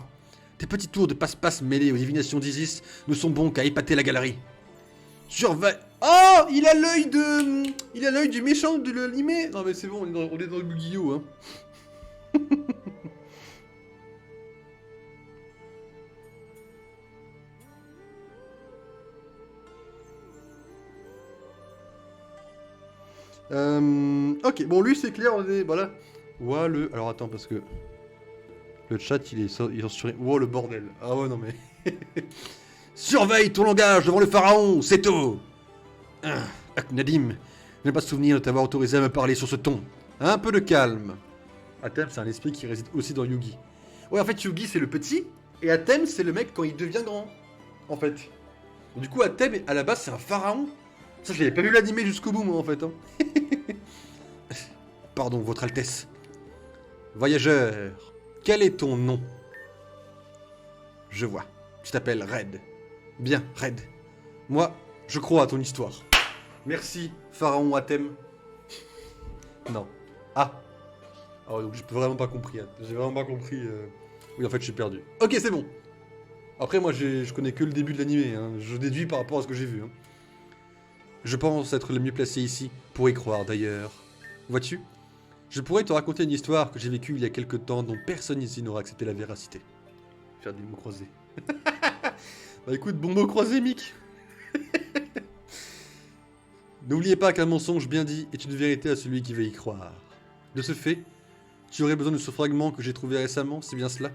tes petits tours de passe-passe mêlés aux divinations d'Isis ne sont bons qu'à épater la galerie. Surveille... Oh, il a l'œil de... Il a l'œil du méchant de l'animé. Non mais c'est bon, on est dans le Yu-Gi-Oh, hein. Ok, bon lui c'est clair, on est... Voilà. Ouah le... Alors attends parce que... Le chat il est censuré. Ouah le bordel. Ah ouais non mais... Surveille ton langage devant le pharaon, Seto. Aknadim, je n'ai pas souvenir de t'avoir autorisé à me parler sur ce ton. Un peu de calme. Athème, c'est un esprit qui réside aussi dans Yugi. Ouais, en fait, Yugi, c'est le petit, et Athème, c'est le mec quand il devient grand. En fait. Du coup, Athème, à la base, c'est un pharaon. Ça, je l'avais pas vu l'animer jusqu'au bout, moi, en fait. Hein. Pardon, votre Altesse. Voyageur, quel est ton nom? Je vois. Tu t'appelles Red. Bien, Red. Moi, je crois à ton histoire. Merci, Pharaon Athème. Non. Ah. Oh, donc j'ai vraiment pas compris. Hein. J'ai vraiment pas compris. Oui, en fait, je suis perdu. Ok, c'est bon. Après, moi, je connais que le début de l'animé. Hein. Je déduis par rapport à ce que j'ai vu. Hein. Je pense être le mieux placé ici pour y croire, d'ailleurs. Vois-tu? Je pourrais te raconter une histoire que j'ai vécue il y a quelque temps dont personne ici n'aura accepté la véracité. Faire des mots croisés. Bah écoute, bon mot croisé, Mick. N'oubliez pas qu'un mensonge bien dit est une vérité à celui qui veut y croire. De ce fait, tu aurais besoin de ce fragment que j'ai trouvé récemment, c'est bien cela?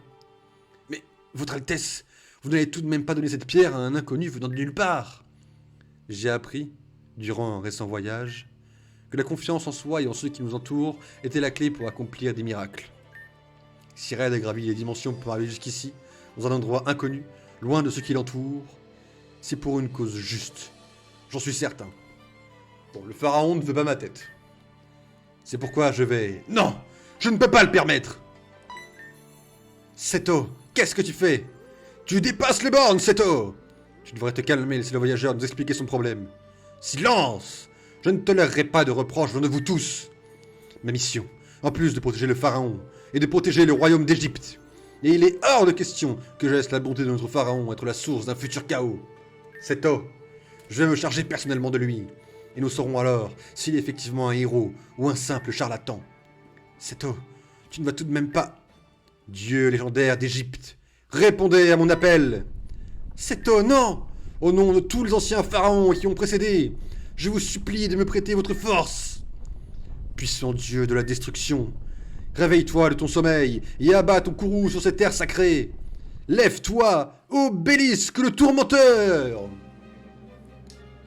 Mais, votre Altesse, vous n'allez tout de même pas donner cette pierre à un inconnu venant de nulle part. J'ai appris, durant un récent voyage, que la confiance en soi et en ceux qui nous entourent était la clé pour accomplir des miracles. Si Red a gravi les dimensions pour arriver jusqu'ici, dans un endroit inconnu, loin de ceux qui l'entourent, c'est pour une cause juste. J'en suis certain. Bon, le pharaon ne veut pas ma tête. C'est pourquoi je vais... Non! Je ne peux pas le permettre! Seto, qu'est-ce que tu fais? Tu dépasses les bornes, Seto! Tu devrais te calmer et laisser le voyageur nous expliquer son problème. Silence! Je ne tolérerai pas de reproches venant de vous tous. Ma mission, en plus de protéger le pharaon, est de protéger le royaume d'Égypte. Et il est hors de question que je laisse la bonté de notre pharaon être la source d'un futur chaos. Seto, je vais me charger personnellement de lui. Et nous saurons alors s'il est effectivement un héros ou un simple charlatan. Seto, tu ne vas tout de même pas... Dieu légendaire d'Égypte, répondez à mon appel. Seto, non! Au nom de tous les anciens pharaons qui ont précédé, je vous supplie de me prêter votre force. Puissant Dieu de la destruction, réveille-toi de ton sommeil et abats ton courroux sur cette terre sacrée. Lève-toi, obélisque le tourmenteur!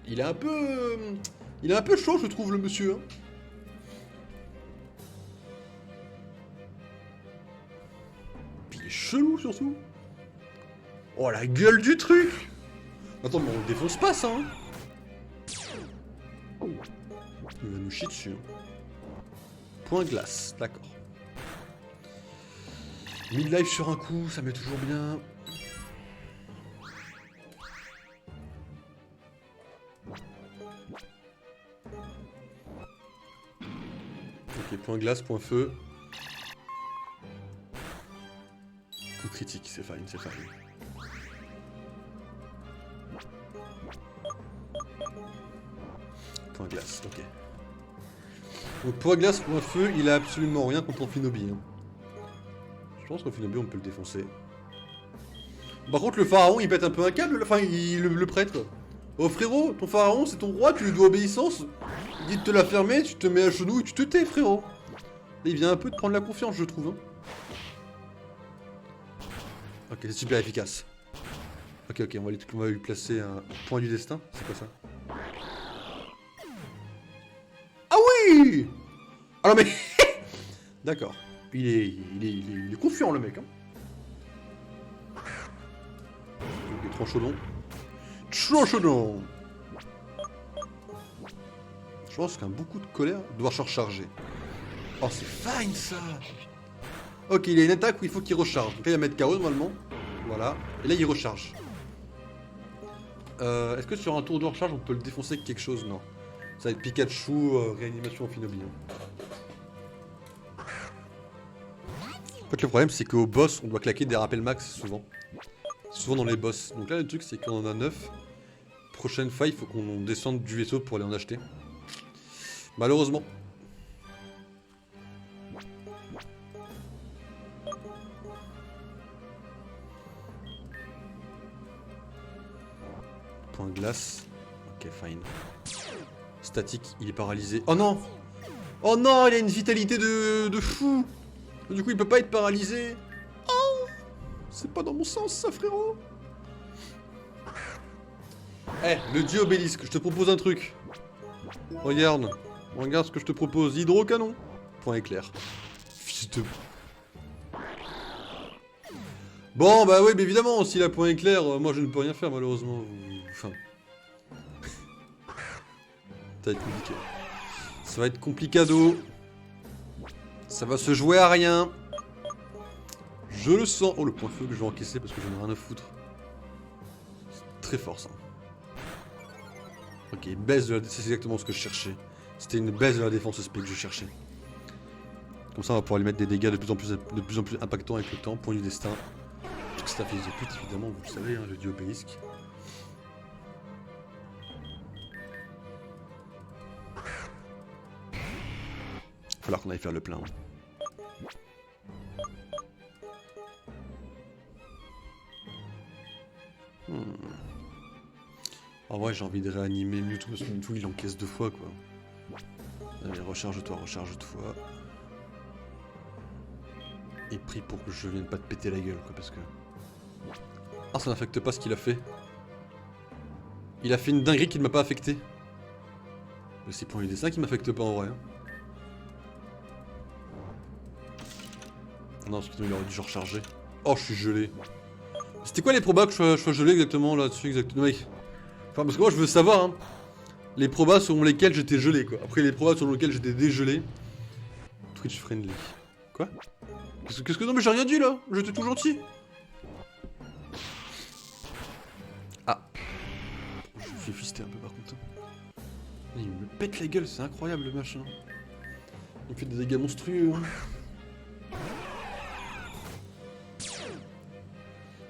Il est un peu... Il est un peu chaud, je trouve, le monsieur. Hein. Puis il est chelou, surtout. Oh, la gueule du truc! Attends, mais on le défonce pas, ça, hein. Il va nous chier dessus. Hein. Point glace, d'accord. Mid-life sur un coup, ça met toujours bien. Ok, point glace, point feu. Coup critique, c'est fine, c'est fine. Point glace, ok. Donc point glace, point feu, il a absolument rien contre Amphinobi. Hein. pense qu'au final, on peut le défoncer. Par contre, le pharaon, il pète un peu un câble, enfin, le prêtre. Oh frérot, ton pharaon, c'est ton roi, tu lui dois obéissance. Il dit de te la fermer, tu te mets à genoux et tu te tais, frérot. Et il vient un peu de prendre la confiance, je trouve. Hein. Ok, c'est super efficace. Ok, on va lui placer un point du destin. C'est quoi ça? Ah oui! Ah non mais... D'accord. Il est confiant, le mec. Hein. Ok, tranchodon. Tranchodon! Je pense qu'un beaucoup de colère doit se recharger. Oh, c'est fine, ça! Ok, il y a une attaque où il faut qu'il recharge. Donc là, il va mettre KO, normalement. Voilà. Et là, il recharge. Est-ce que sur un tour de recharge, on peut le défoncer avec quelque chose? Non. Ça va être Pikachu, réanimation au Finobie. En fait, le problème, c'est qu'au boss, on doit claquer des rappels max, souvent. Souvent dans les boss. Donc là, le truc, c'est qu'on en a 9. Prochaine fois, il faut qu'on descende du vaisseau pour aller en acheter. Malheureusement. Point glace. Ok, fine. Statique, il est paralysé. Oh non! Oh non, il a une vitalité de fou! Du coup, il peut pas être paralysé. Oh! C'est pas dans mon sens, ça, frérot! Eh, le dieu obélisque, je te propose un truc. Regarde. Regarde ce que je te propose. Hydrocanon. Point éclair. Fils de... Bon, bah oui, mais évidemment, s'il a point éclair, moi je ne peux rien faire, malheureusement. Enfin... Ça va être compliqué. Ça va être complicado. Ça va se jouer à rien. Je le sens. Oh, le point feu que je vais encaisser parce que j'en ai rien à foutre. C'est très fort, ça. Ok, baisse de la... C'est exactement ce que je cherchais. C'était une baisse de la défense SP que je cherchais. Comme ça, on va pouvoir lui mettre des dégâts de plus en plus impactants avec le temps. Point du destin. Parce que c'est un fils de pute, évidemment, vous le savez, hein, le dieu obélisque. Il va falloir qu'on aille faire le plein. En vrai, j'ai envie de réanimer Mewtwo parce que Mewtwo il encaisse 2 fois quoi. Allez, recharge-toi, recharge-toi. Et prie pour que je vienne pas te péter la gueule quoi parce que. Ah, ça n'affecte pas ce qu'il a fait. Il a fait une dinguerie qui ne m'a pas affecté. Mais c'est pour les dessins qui m'affecte pas en vrai. Hein. Non, parce qu'il aurait dû recharger. Oh, je suis gelé. C'était quoi les probas que je sois gelé exactement là-dessus exactement? Oui. Enfin, parce que moi je veux savoir hein, les probas selon lesquels j'étais gelé quoi. Après les probas selon lesquels j'étais dégelé. Twitch friendly. Quoi? Qu'est-ce que... Non mais j'ai rien dit là. J'étais tout gentil. Ah. Je me suis fisté un peu par contre. Il me pète la gueule, c'est incroyable le machin. Il me fait des dégâts monstrueux. Hein.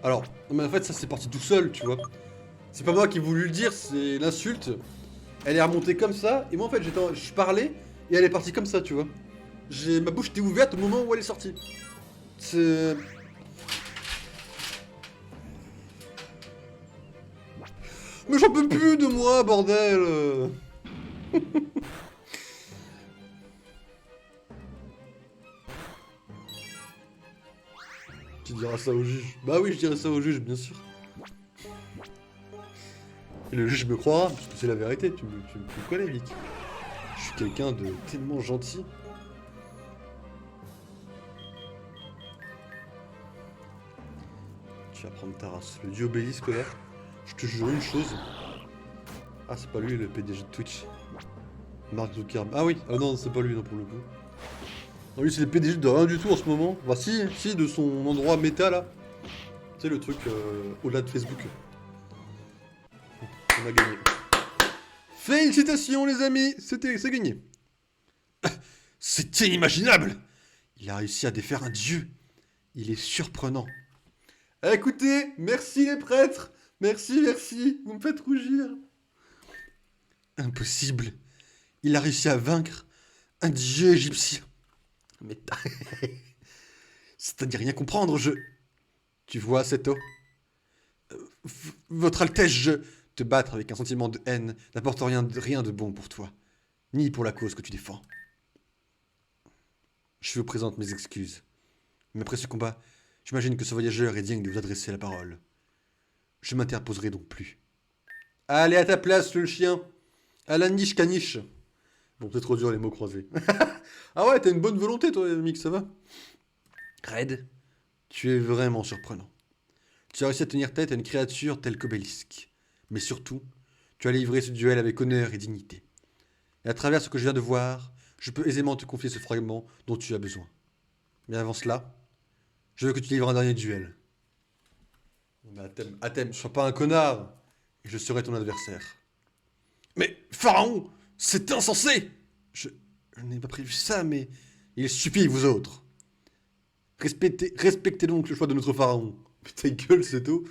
Alors, mais en fait ça c'est parti tout seul, tu vois. C'est pas moi qui ai voulu le dire, c'est l'insulte. Elle est remontée comme ça, et moi en fait je parlais, et elle est partie comme ça, tu vois. Ma bouche était ouverte au moment où elle est sortie. C'est... Mais j'en peux plus de moi, bordel. Tu diras ça au juge. Bah oui, je dirai ça au juge, bien sûr. Et le juge me croira, parce que c'est la vérité, tu me connais, Vic. Je suis quelqu'un de tellement gentil. Tu vas prendre ta race. Le dieu obélisque là, je te jure une chose. Ah, c'est pas lui le PDG de Twitch. Mark Zuckerberg. Ah oui, ah non, c'est pas lui non pour le coup. Non, lui c'est le PDG de rien du tout en ce moment. Bah si, de son endroit méta là. Tu sais le truc au-delà de Facebook. On a gagné. Félicitations les amis, c'est gagné. C'est inimaginable. Il a réussi à défaire un dieu. Il est surprenant. Écoutez, merci les prêtres. Merci, vous me faites rougir. Impossible. Il a réussi à vaincre un dieu égyptien. Mais C'est-à-dire rien comprendre, je... Tu vois, Seto? Votre Altesse, je... Te battre avec un sentiment de haine n'apporte rien de bon pour toi. Ni pour la cause que tu défends. Je vous présente mes excuses. Mais après ce combat, j'imagine que ce voyageur est digne de vous adresser la parole. Je m'interposerai donc plus. Allez à ta place, le chien. À la niche caniche. Bon, c'est trop dur les mots croisés. Ah ouais, t'as une bonne volonté, toi, Mick, ça va? Red, tu es vraiment surprenant. Tu as réussi à tenir tête à une créature telle qu'Obélisque. Mais surtout, tu as livré ce duel avec honneur et dignité. Et à travers ce que je viens de voir, je peux aisément te confier ce fragment dont tu as besoin. Mais avant cela, je veux que tu livres un dernier duel. Mais Athème, sois pas un connard, et je serai ton adversaire. Mais, Pharaon, c'est insensé! Je n'ai pas prévu ça, mais il suffit, vous autres. Respectez donc le choix de notre Pharaon. Putain, gueule, c'est tout.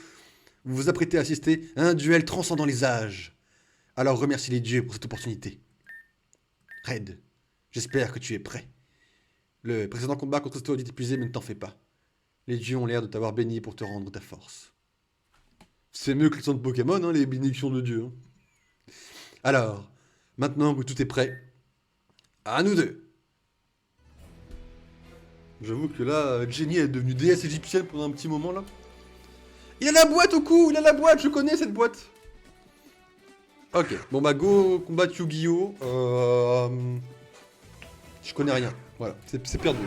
Vous vous apprêtez à assister à un duel transcendant les âges. Alors remercie les dieux pour cette opportunité. Red, j'espère que tu es prêt. Le précédent combat contre toi est épuisé, mais ne t'en fais pas. Les dieux ont l'air de t'avoir béni pour te rendre ta force. C'est mieux que le sang de Pokémon, hein, les bénédictions de Dieu. Hein. Alors, maintenant que tout est prêt, à nous deux. J'avoue que là, Jenny est devenue déesse égyptienne pendant un petit moment là. Il a la boîte au cou, il a la boîte, je connais cette boîte. Ok, bon bah go combattre Yu-Gi-Oh! Je connais rien, voilà, c'est perdu.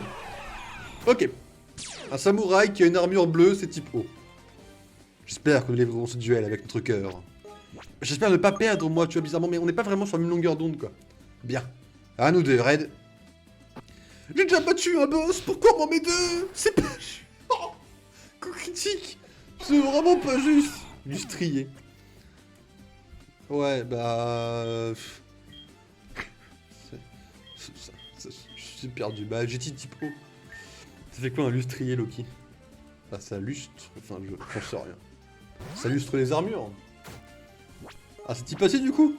Ok, un samouraï qui a une armure bleue, c'est type O. J'espère que nous livrerons ce duel avec notre cœur. J'espère ne pas perdre, moi, tu vois, bizarrement, mais on n'est pas vraiment sur la même longueur d'onde, quoi. Bien. À nous deux, Red. J'ai déjà battu un boss, pourquoi moi mes deux? C'est pas... Oh, coup critique. C'est vraiment pas juste. Lustrier. Ouais, bah... Je suis perdu. Bah, j'ai dit type O. Ça fait quoi un lustrier, Loki? Bah, ça lustre. Enfin, j'en sais rien. Ça lustre les armures. Ah, c'est type acier, du coup?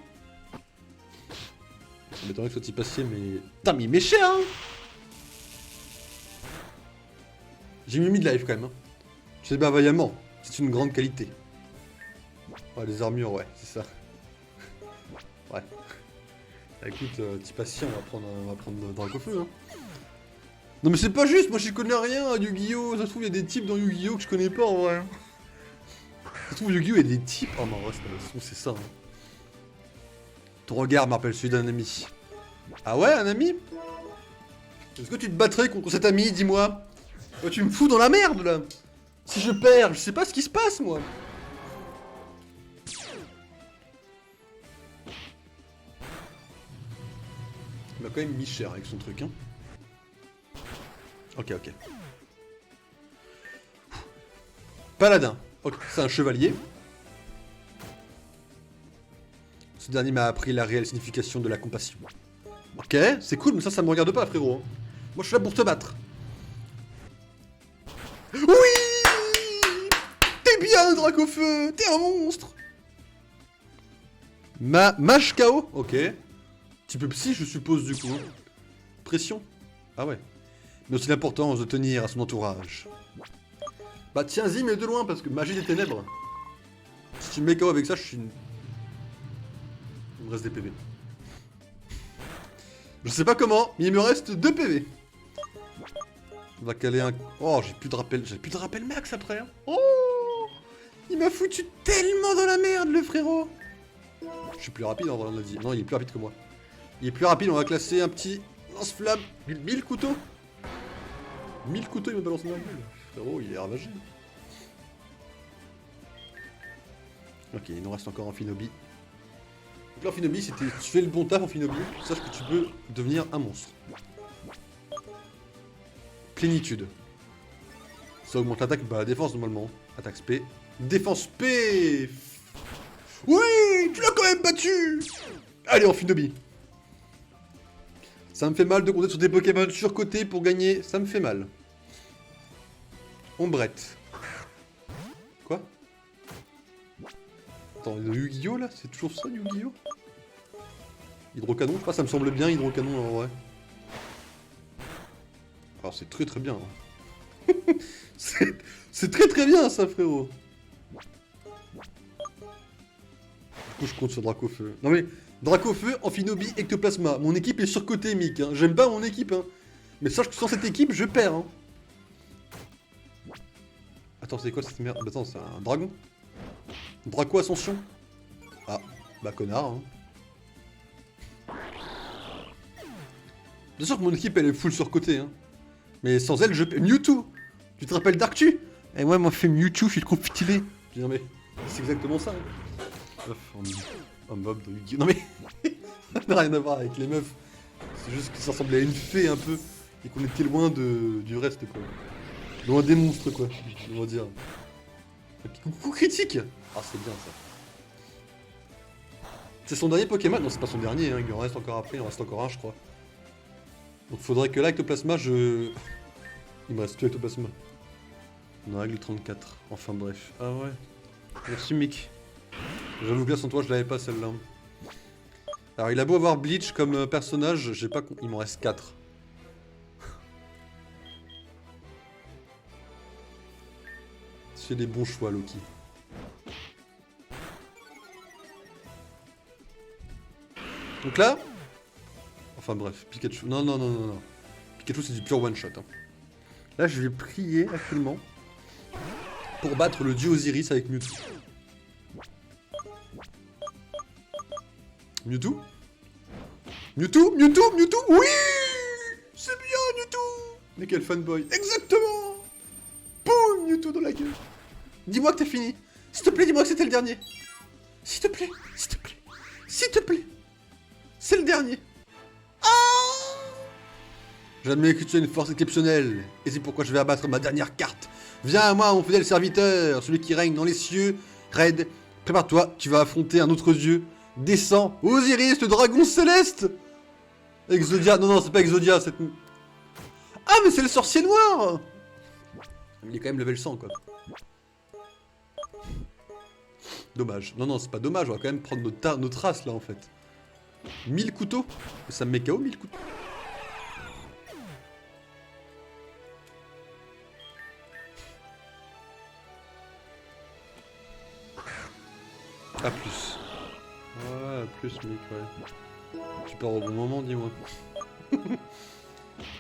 Ça m'étonnerait que ce soit type acier, mais... Putain, mais il m'est cher, hein. J'ai mis de life, quand même. Hein. Je sais pas vaillamment. C'est une grande qualité. Ouais, les armures, ouais, c'est ça. Ouais. Bah, écoute, type acier, on va prendre Dracofeu, hein. Non mais c'est pas juste, moi je connais rien à Yu-Gi-Oh! Ça se trouve, il y a des types dans Yu-Gi-Oh! Que je connais pas, en vrai. Ça se trouve, Yu-Gi-Oh! Il y a des types... Oh non, ouais, c'est ça, hein. Ton regard m'appelle celui d'un ami. Ah ouais, un ami? Est-ce que tu te battrais contre cet ami, dis-moi? Oh, tu me fous dans la merde, là. Si je perds, je sais pas ce qui se passe, moi. Il m'a quand même mis cher avec son truc, hein. Ok. Paladin. Ok, c'est un chevalier. Ce dernier m'a appris la réelle signification de la compassion. Ok, c'est cool, mais ça me regarde pas, frérot. Moi, je suis là pour te battre. Oui! T'es bien, Dracofeu! T'es un monstre! Mage KO? Ok. Petit peu psy, je suppose, du coup. Hein. Pression? Ah ouais. Mais aussi l'importance de tenir à son entourage. Bah tiens-y, mais de loin, parce que magie des ténèbres. Si tu me mets KO avec ça, je suis une... Il me reste des PV. Je sais pas comment, mais il me reste 2 PV. On va caler un... Oh, j'ai plus de rappel max après. Hein. Oh, il m'a foutu tellement dans la merde, le frérot. Je suis plus rapide, en vrai, on a dit. Non, il est plus rapide que moi. Il est plus rapide, on va classer un petit lance-flamme. 1000 couteaux. 1000 couteaux, il m'a balancé dans la gueule. Frérot, il est ravagé. Ok, il nous reste encore un Finobi. Donc là, en Finobi, c'était... Tu fais le bon taf en Finobi, sache que tu peux devenir un monstre. Plénitude. Ça augmente l'attaque, bah la défense normalement. Attaque SP. Défense P. Oui, tu l'as quand même battu. Allez, en Finobi. Ça me fait mal de compter sur des Pokémon surcotés pour gagner, ça me fait mal. Ombrette. Quoi? Attends, le Yu-Gi-Oh là? C'est toujours ça, Yu-Gi-Oh? Hydrocanon, je sais pas, ça me semble bien, Hydrocanon en vrai. Alors c'est très bien. Hein. C'est très très bien ça, frérot. Du coup, je compte sur Dracofeu. Non mais, Dracofeu, Amphinobi, Ectoplasma. Mon équipe est surcotée, Mick. Hein. J'aime pas mon équipe. Hein. Mais sache que sans cette équipe, je perds. Hein. Attends, c'est quoi cette merde? Attends, c'est un dragon? Draco Ascension? Ah, bah connard. Hein. Bien sûr que mon équipe elle est full surcotée. Hein. Mais sans elle, je perds. Mewtwo! Tu te rappelles Darktu? Et moi, m'a fait Mewtwo, je suis trop futilé. Je dis, non mais, c'est exactement ça. Hein. En mob de Yu-Gi-Oh! Non mais, ça n'a rien à voir avec les meufs. C'est juste que ça ressemblait à une fée un peu. Et qu'on était loin du reste quoi. Loin des monstres quoi, on va dire. Un petit coucou critique! Ah c'est bien ça. C'est son dernier Pokémon? Non c'est pas son dernier, hein. Il en reste encore après, il en reste encore un je crois. Donc faudrait que là, Ectoplasma, il me reste que Ectoplasma. On a règle 34. Enfin bref. Ah ouais. Merci Mick. J'avoue que là sans toi je l'avais pas celle-là. Alors il a beau avoir Bleach comme personnage, j'ai pas... Il m'en reste 4. C'est des bons choix Loki. Donc là... Enfin bref, Pikachu... Non, non, non, non, non. Pikachu c'est du pure one shot. Hein. Là je vais prier actuellement pour battre le dieu Osiris avec Mewtwo. Mewtwo? Mewtwo? Mewtwo? Mewtwo? Oui! C'est bien Mewtwo! Mais quel fanboy! Exactement! Boum! Mewtwo dans la gueule! Dis-moi que t'as fini! S'il te plaît, dis-moi que c'était le dernier! S'il te plaît! S'il te plaît! S'il te plaît! C'est le dernier! J'admets que tu as une force exceptionnelle, et c'est pourquoi je vais abattre ma dernière carte. Viens à moi, mon fidèle serviteur, celui qui règne dans les cieux. Red, prépare-toi, tu vas affronter un autre dieu. Descends, Osiris, le dragon céleste. Exodia, non, non, c'est pas Exodia, c'est... Ah, mais c'est le sorcier noir. Il est quand même level 100, quoi. Dommage. Non, non, c'est pas dommage, on va quand même prendre notre race, là, en fait. 1000 couteaux. Ça me met KO, 1000 couteaux. Ah, plus. Ouais, plus, Mick, ouais. Tu pars au bon moment, dis-moi.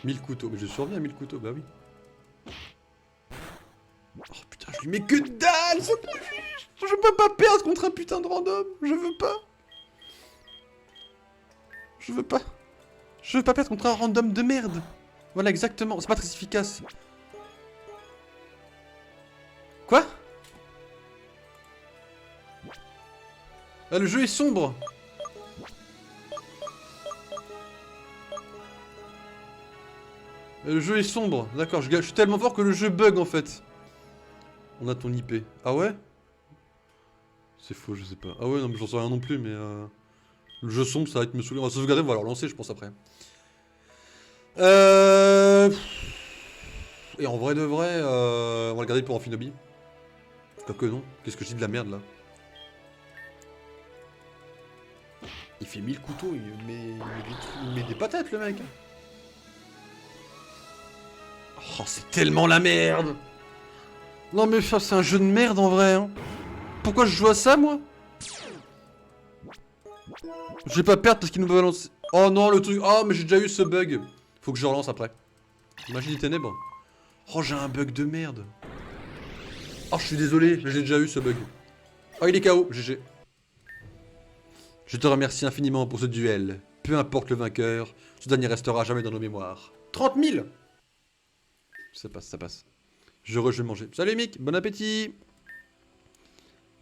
1000 couteaux. Mais je surviens à 1000 couteaux, bah oui. Oh putain, je lui mets que dalle, ça me fiche. Je peux pas perdre contre un putain de random. Je veux pas. Je veux pas. Je veux pas perdre contre un random de merde. Voilà, exactement. C'est pas très efficace. Quoi? Ah, le jeu est sombre. Le jeu est sombre. D'accord, je suis tellement fort que le jeu bug en fait. On a ton IP. Ah ouais? C'est faux, je sais pas. Ah ouais, non mais j'en sais rien non plus, mais le jeu sombre, ça va être me saouler. On va sauvegarder, on va le relancer, je pense, après. Et en vrai de vrai, on va le garder pour Amphinobi. Quoique non. Qu'est-ce que je dis de la merde là? Il fait 1000 couteaux, il met des patates le mec. Oh, c'est tellement la merde. Non mais ça c'est un jeu de merde en vrai. Hein. Pourquoi je joue à ça moi? Je vais pas perdre parce qu'il nous balance. Oh non le truc. Oh mais j'ai déjà eu ce bug. Faut que je relance après. Magie des ténèbres. Oh j'ai un bug de merde. Oh je suis désolé, mais j'ai déjà eu ce bug. Oh il est KO, GG. Je te remercie infiniment pour ce duel. Peu importe le vainqueur, ce dernier restera jamais dans nos mémoires. 30 000. Ça passe, ça passe. Je vais manger. Salut Mick, bon appétit.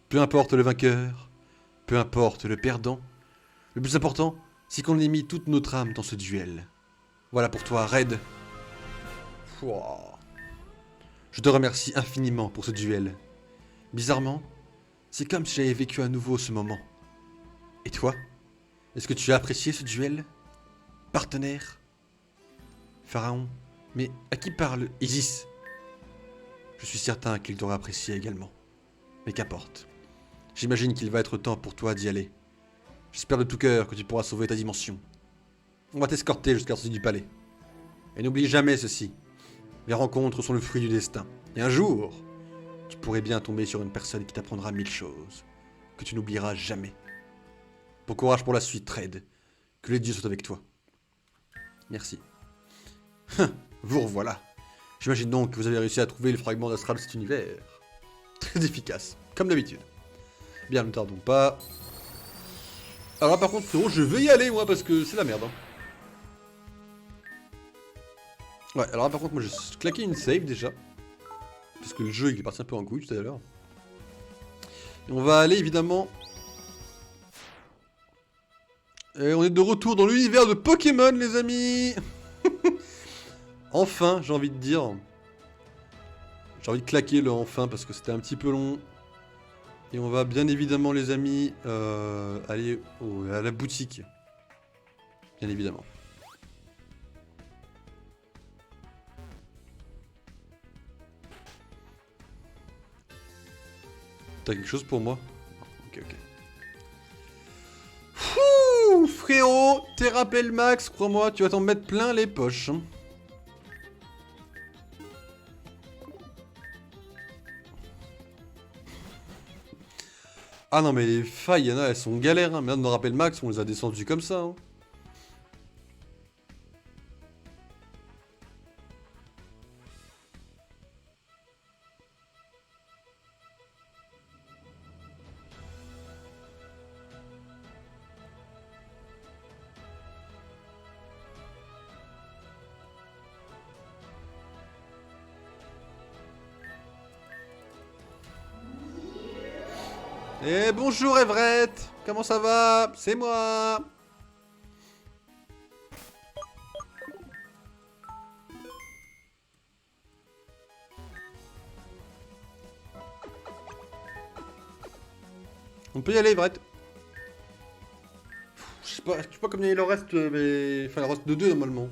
Peu importe le vainqueur, peu importe le perdant, le plus important, c'est qu'on ait mis toute notre âme dans ce duel. Voilà pour toi, Red. Wow. Je te remercie infiniment pour ce duel. Bizarrement, c'est comme si j'avais vécu à nouveau ce moment. Et toi? Est-ce que tu as apprécié ce duel? Partenaire? Pharaon? Mais à qui parle Isis? Je suis certain qu'il t'aura apprécié également. Mais qu'importe. J'imagine qu'il va être temps pour toi d'y aller. J'espère de tout cœur que tu pourras sauver ta dimension. On va t'escorter jusqu'à la sortie du palais. Et n'oublie jamais ceci. Les rencontres sont le fruit du destin. Et un jour, tu pourrais bien tomber sur une personne qui t'apprendra 1000 choses, que tu n'oublieras jamais. Bon courage pour la suite, Trade. Que les dieux soient avec toi. Merci. Vous revoilà. J'imagine donc que vous avez réussi à trouver le fragment d'astral de cet univers. Très efficace, comme d'habitude. Bien, ne tardons pas. Alors là, par contre, frérot, je vais y aller, moi, parce que c'est la merde. Hein. Ouais, alors là, par contre, moi, j'ai claqué une save, déjà. Parce que le jeu, il est parti un peu en couille, tout à l'heure. Et on va aller, évidemment... Et on est de retour dans l'univers de Pokémon, les amis. Enfin, j'ai envie de dire. J'ai envie de claquer le enfin, parce que c'était un petit peu long. Et on va bien évidemment, les amis, aller à la boutique. Bien évidemment. T'as quelque chose pour moi? Ok, ok. Fouh, frérot, t'es rappel max, crois-moi, tu vas t'en mettre plein les poches. Ah non, mais les failles, y'en a, elles sont galères, hein. Merde, me rappelle max, on les a descendues comme ça, hein. Eh bonjour Everett, comment ça va? C'est moi. On peut y aller Everett. Je sais pas combien il en reste, mais... Enfin, il en reste de 2 normalement.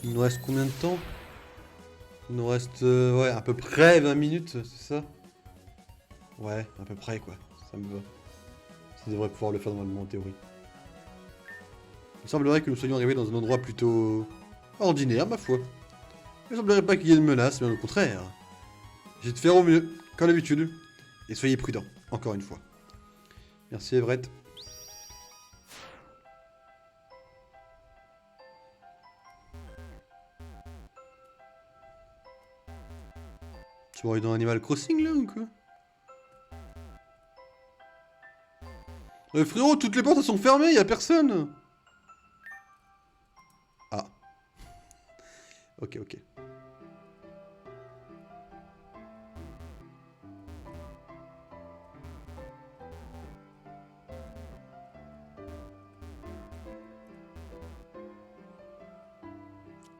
Il nous reste combien de temps? Il nous reste, ouais, à peu près 20 minutes, c'est ça? Ouais, à peu près quoi, ça me va. Ça devrait pouvoir le faire normalement en théorie. Il semblerait que nous soyons arrivés dans un endroit plutôt... ordinaire, ma foi. Il ne semblerait pas qu'il y ait de menace, mais au contraire. J'ai de faire au mieux, comme d'habitude. Et soyez prudents, encore une fois. Merci Everett. Tu vas aller dans Animal Crossing là ou quoi? Frérot, toutes les portes elles sont fermées, y a personne. Ah. Ok, ok.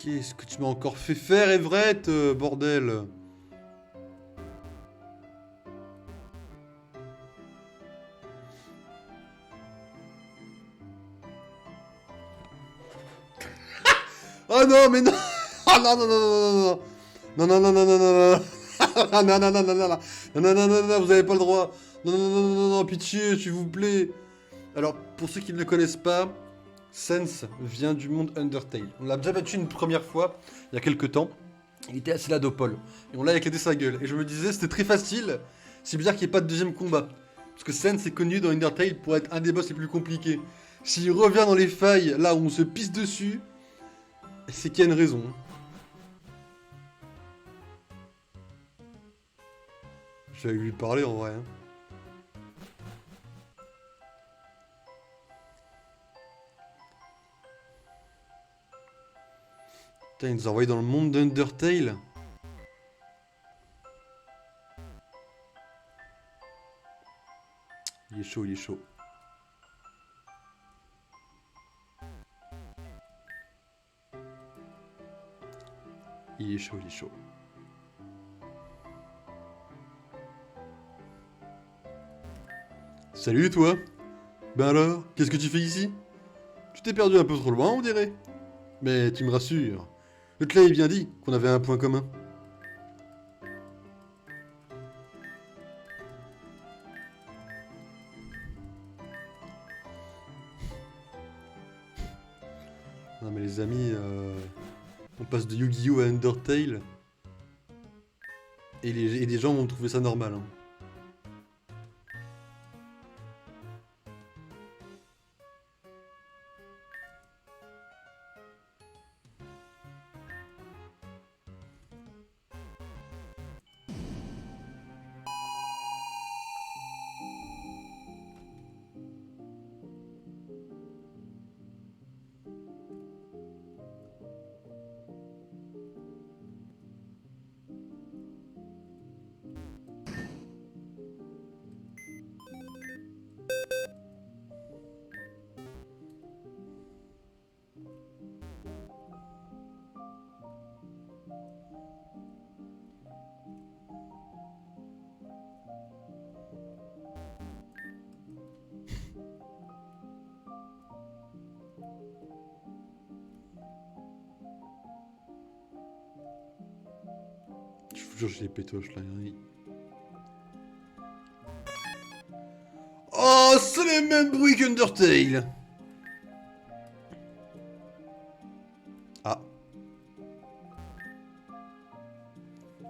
Qu'est-ce que tu m'as encore fait faire, Everett, bordel? Oh non, mais non. Oh non, non, non, non, non, non. Non, non, non, non, non, non, non. Non, non, non, non, non, non, non, non, non, non, non, vous avez pas le droit. Non, non, non, non, non, non, pitié, s'il vous plaît. Alors, pour ceux qui ne le connaissent pas, Sense vient du monde Undertale. On l'a déjà battu une première fois, il y a quelques temps. Il était assis là d'Opol. Et on l'a éclaté sa gueule. Et je me disais, c'était très facile. C'est bizarre qu'il n'y ait pas de deuxième combat. Parce que Sense est connu dans Undertale pour être un des boss les plus compliqués. S'il revient dans les failles, là où on se pisse dessus, c'est qu'il y a une raison. Je vais lui parler en vrai. Hein. Putain, il nous a envoyé dans le monde d'Undertale. Il est chaud, il est chaud. Il est chaud, il est chaud. Salut toi. Ben alors, qu'est-ce que tu fais ici? Tu t'es perdu un peu trop loin, on dirait. Mais tu me rassures. Le Clay bien dit qu'on avait un point commun. Non mais les amis, on passe de Yu-Gi-Oh à Undertale. Et les gens vont trouver ça normal. Hein. Je vous jure, j'ai les pétoches là. Oh, c'est les mêmes bruits qu'Undertale. Ah.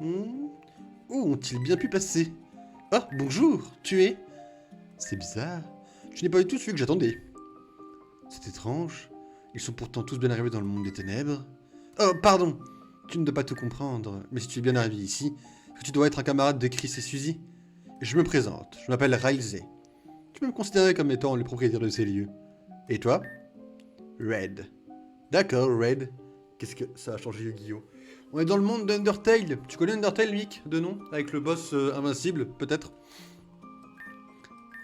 Où ont-ils bien pu passer? Ah, bonjour, tu es... C'est bizarre. Tu n'es pas du tout celui que j'attendais. C'est étrange. Ils sont pourtant tous bien arrivés dans le monde des ténèbres. Oh, pardon. Tu ne dois pas tout comprendre, mais si tu es bien arrivé ici, tu dois être un camarade de Chris et Suzy. Je me présente, je m'appelle Riley. Tu peux me considérer comme étant le propriétaire de ces lieux. Et toi? Red. D'accord, Red. Qu'est-ce que ça a changé Yu-Gi-Oh? On est dans le monde d'Undertale. Tu connais Undertale, Mick, de nom? Avec le boss invincible, peut-être?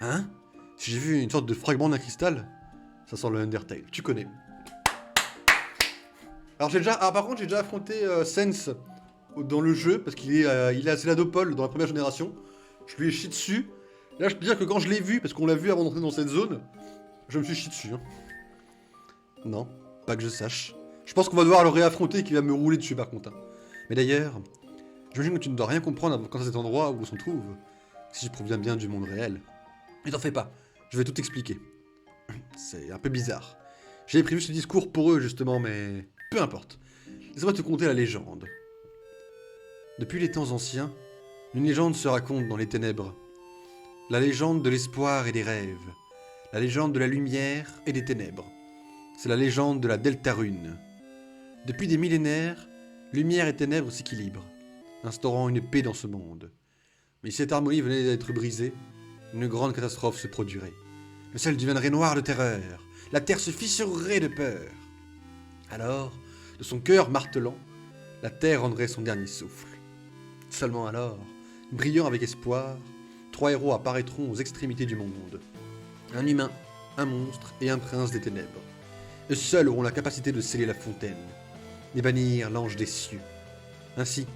Hein? Si j'ai vu une sorte de fragment d'un cristal, ça sent le Undertale. Tu connais. Alors par contre j'ai déjà affronté Sense dans le jeu parce qu'il est, il est à Zéladopol dans la première génération. Je lui ai chié dessus. Là je peux dire que quand je l'ai vu, parce qu'on l'a vu avant d'entrer dans cette zone, je me suis chié dessus. Hein. Non, pas que je sache. Je pense qu'on va devoir le réaffronter et qu'il va me rouler dessus par contre. Hein. Mais d'ailleurs, j'imagine que tu ne dois rien comprendre quant à cet endroit où on se trouve, si je provient bien du monde réel. Mais t'en fais pas, je vais tout expliquer. C'est un peu bizarre. J'avais prévu ce discours pour eux justement, mais... Peu importe. Laisse-moi te conter la légende. Depuis les temps anciens, une légende se raconte dans les ténèbres. La légende de l'espoir et des rêves. La légende de la lumière et des ténèbres. C'est la légende de la Deltarune. Depuis des millénaires, lumière et ténèbres s'équilibrent, instaurant une paix dans ce monde. Mais si cette harmonie venait d'être brisée, une grande catastrophe se produirait. Le ciel deviendrait noir de terreur. La terre se fissurerait de peur. Alors, de son cœur martelant, la terre rendrait son dernier souffle. Seulement alors, brillant avec espoir, 3 héros apparaîtront aux extrémités du monde. Un humain, un monstre et un prince des ténèbres. Eux seuls auront la capacité de sceller la fontaine, et bannir l'ange des cieux. Ainsi,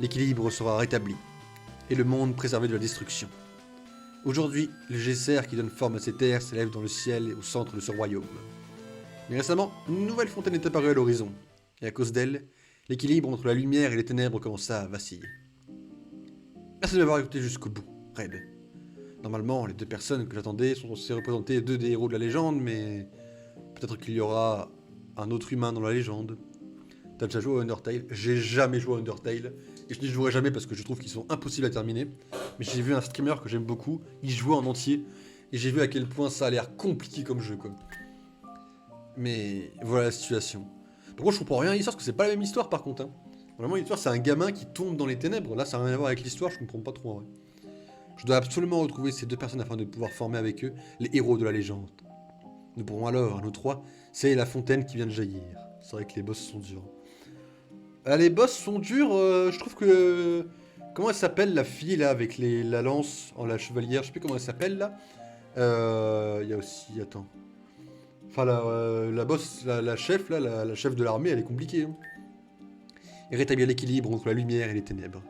l'équilibre sera rétabli, et le monde préservé de la destruction. Aujourd'hui, le Gesser qui donne forme à ces terres s'élève dans le ciel et au centre de ce royaume. Mais récemment, une nouvelle fontaine est apparue à l'horizon, et à cause d'elle, l'équilibre entre la lumière et les ténèbres commença à vaciller. Merci de m'avoir écouté jusqu'au bout, Red. Normalement, les deux personnes que j'attendais sont censées représenter 2 des héros de la légende, mais... peut-être qu'il y aura un autre humain dans la légende. T'as déjà joué à Undertale? J'ai jamais joué à Undertale, et je dis je jouerai jamais parce que je trouve qu'ils sont impossibles à terminer. Mais j'ai vu un streamer que j'aime beaucoup, il jouait en entier, et j'ai vu à quel point ça a l'air compliqué comme jeu, quoi. Mais voilà la situation. Par contre, je comprends rien à l'histoire, parce que c'est pas la même histoire par contre. Hein. Vraiment, l'histoire, c'est un gamin qui tombe dans les ténèbres. Là, ça n'a rien à voir avec l'histoire, je comprends pas trop en vrai. Je dois absolument retrouver ces 2 personnes afin de pouvoir former avec eux les héros de la légende. Nous pourrons alors, à nous 3, sceller la fontaine qui vient de jaillir. C'est vrai que les boss sont durs. Les boss sont durs, je trouve que... Comment elle s'appelle la fille là, avec la lance en la chevalière? Je sais plus comment elle s'appelle là. Il y a aussi... Attends... Enfin, la boss, la chef, là, la chef de l'armée, elle est compliquée. Hein. Et rétablir l'équilibre entre la lumière et les ténèbres.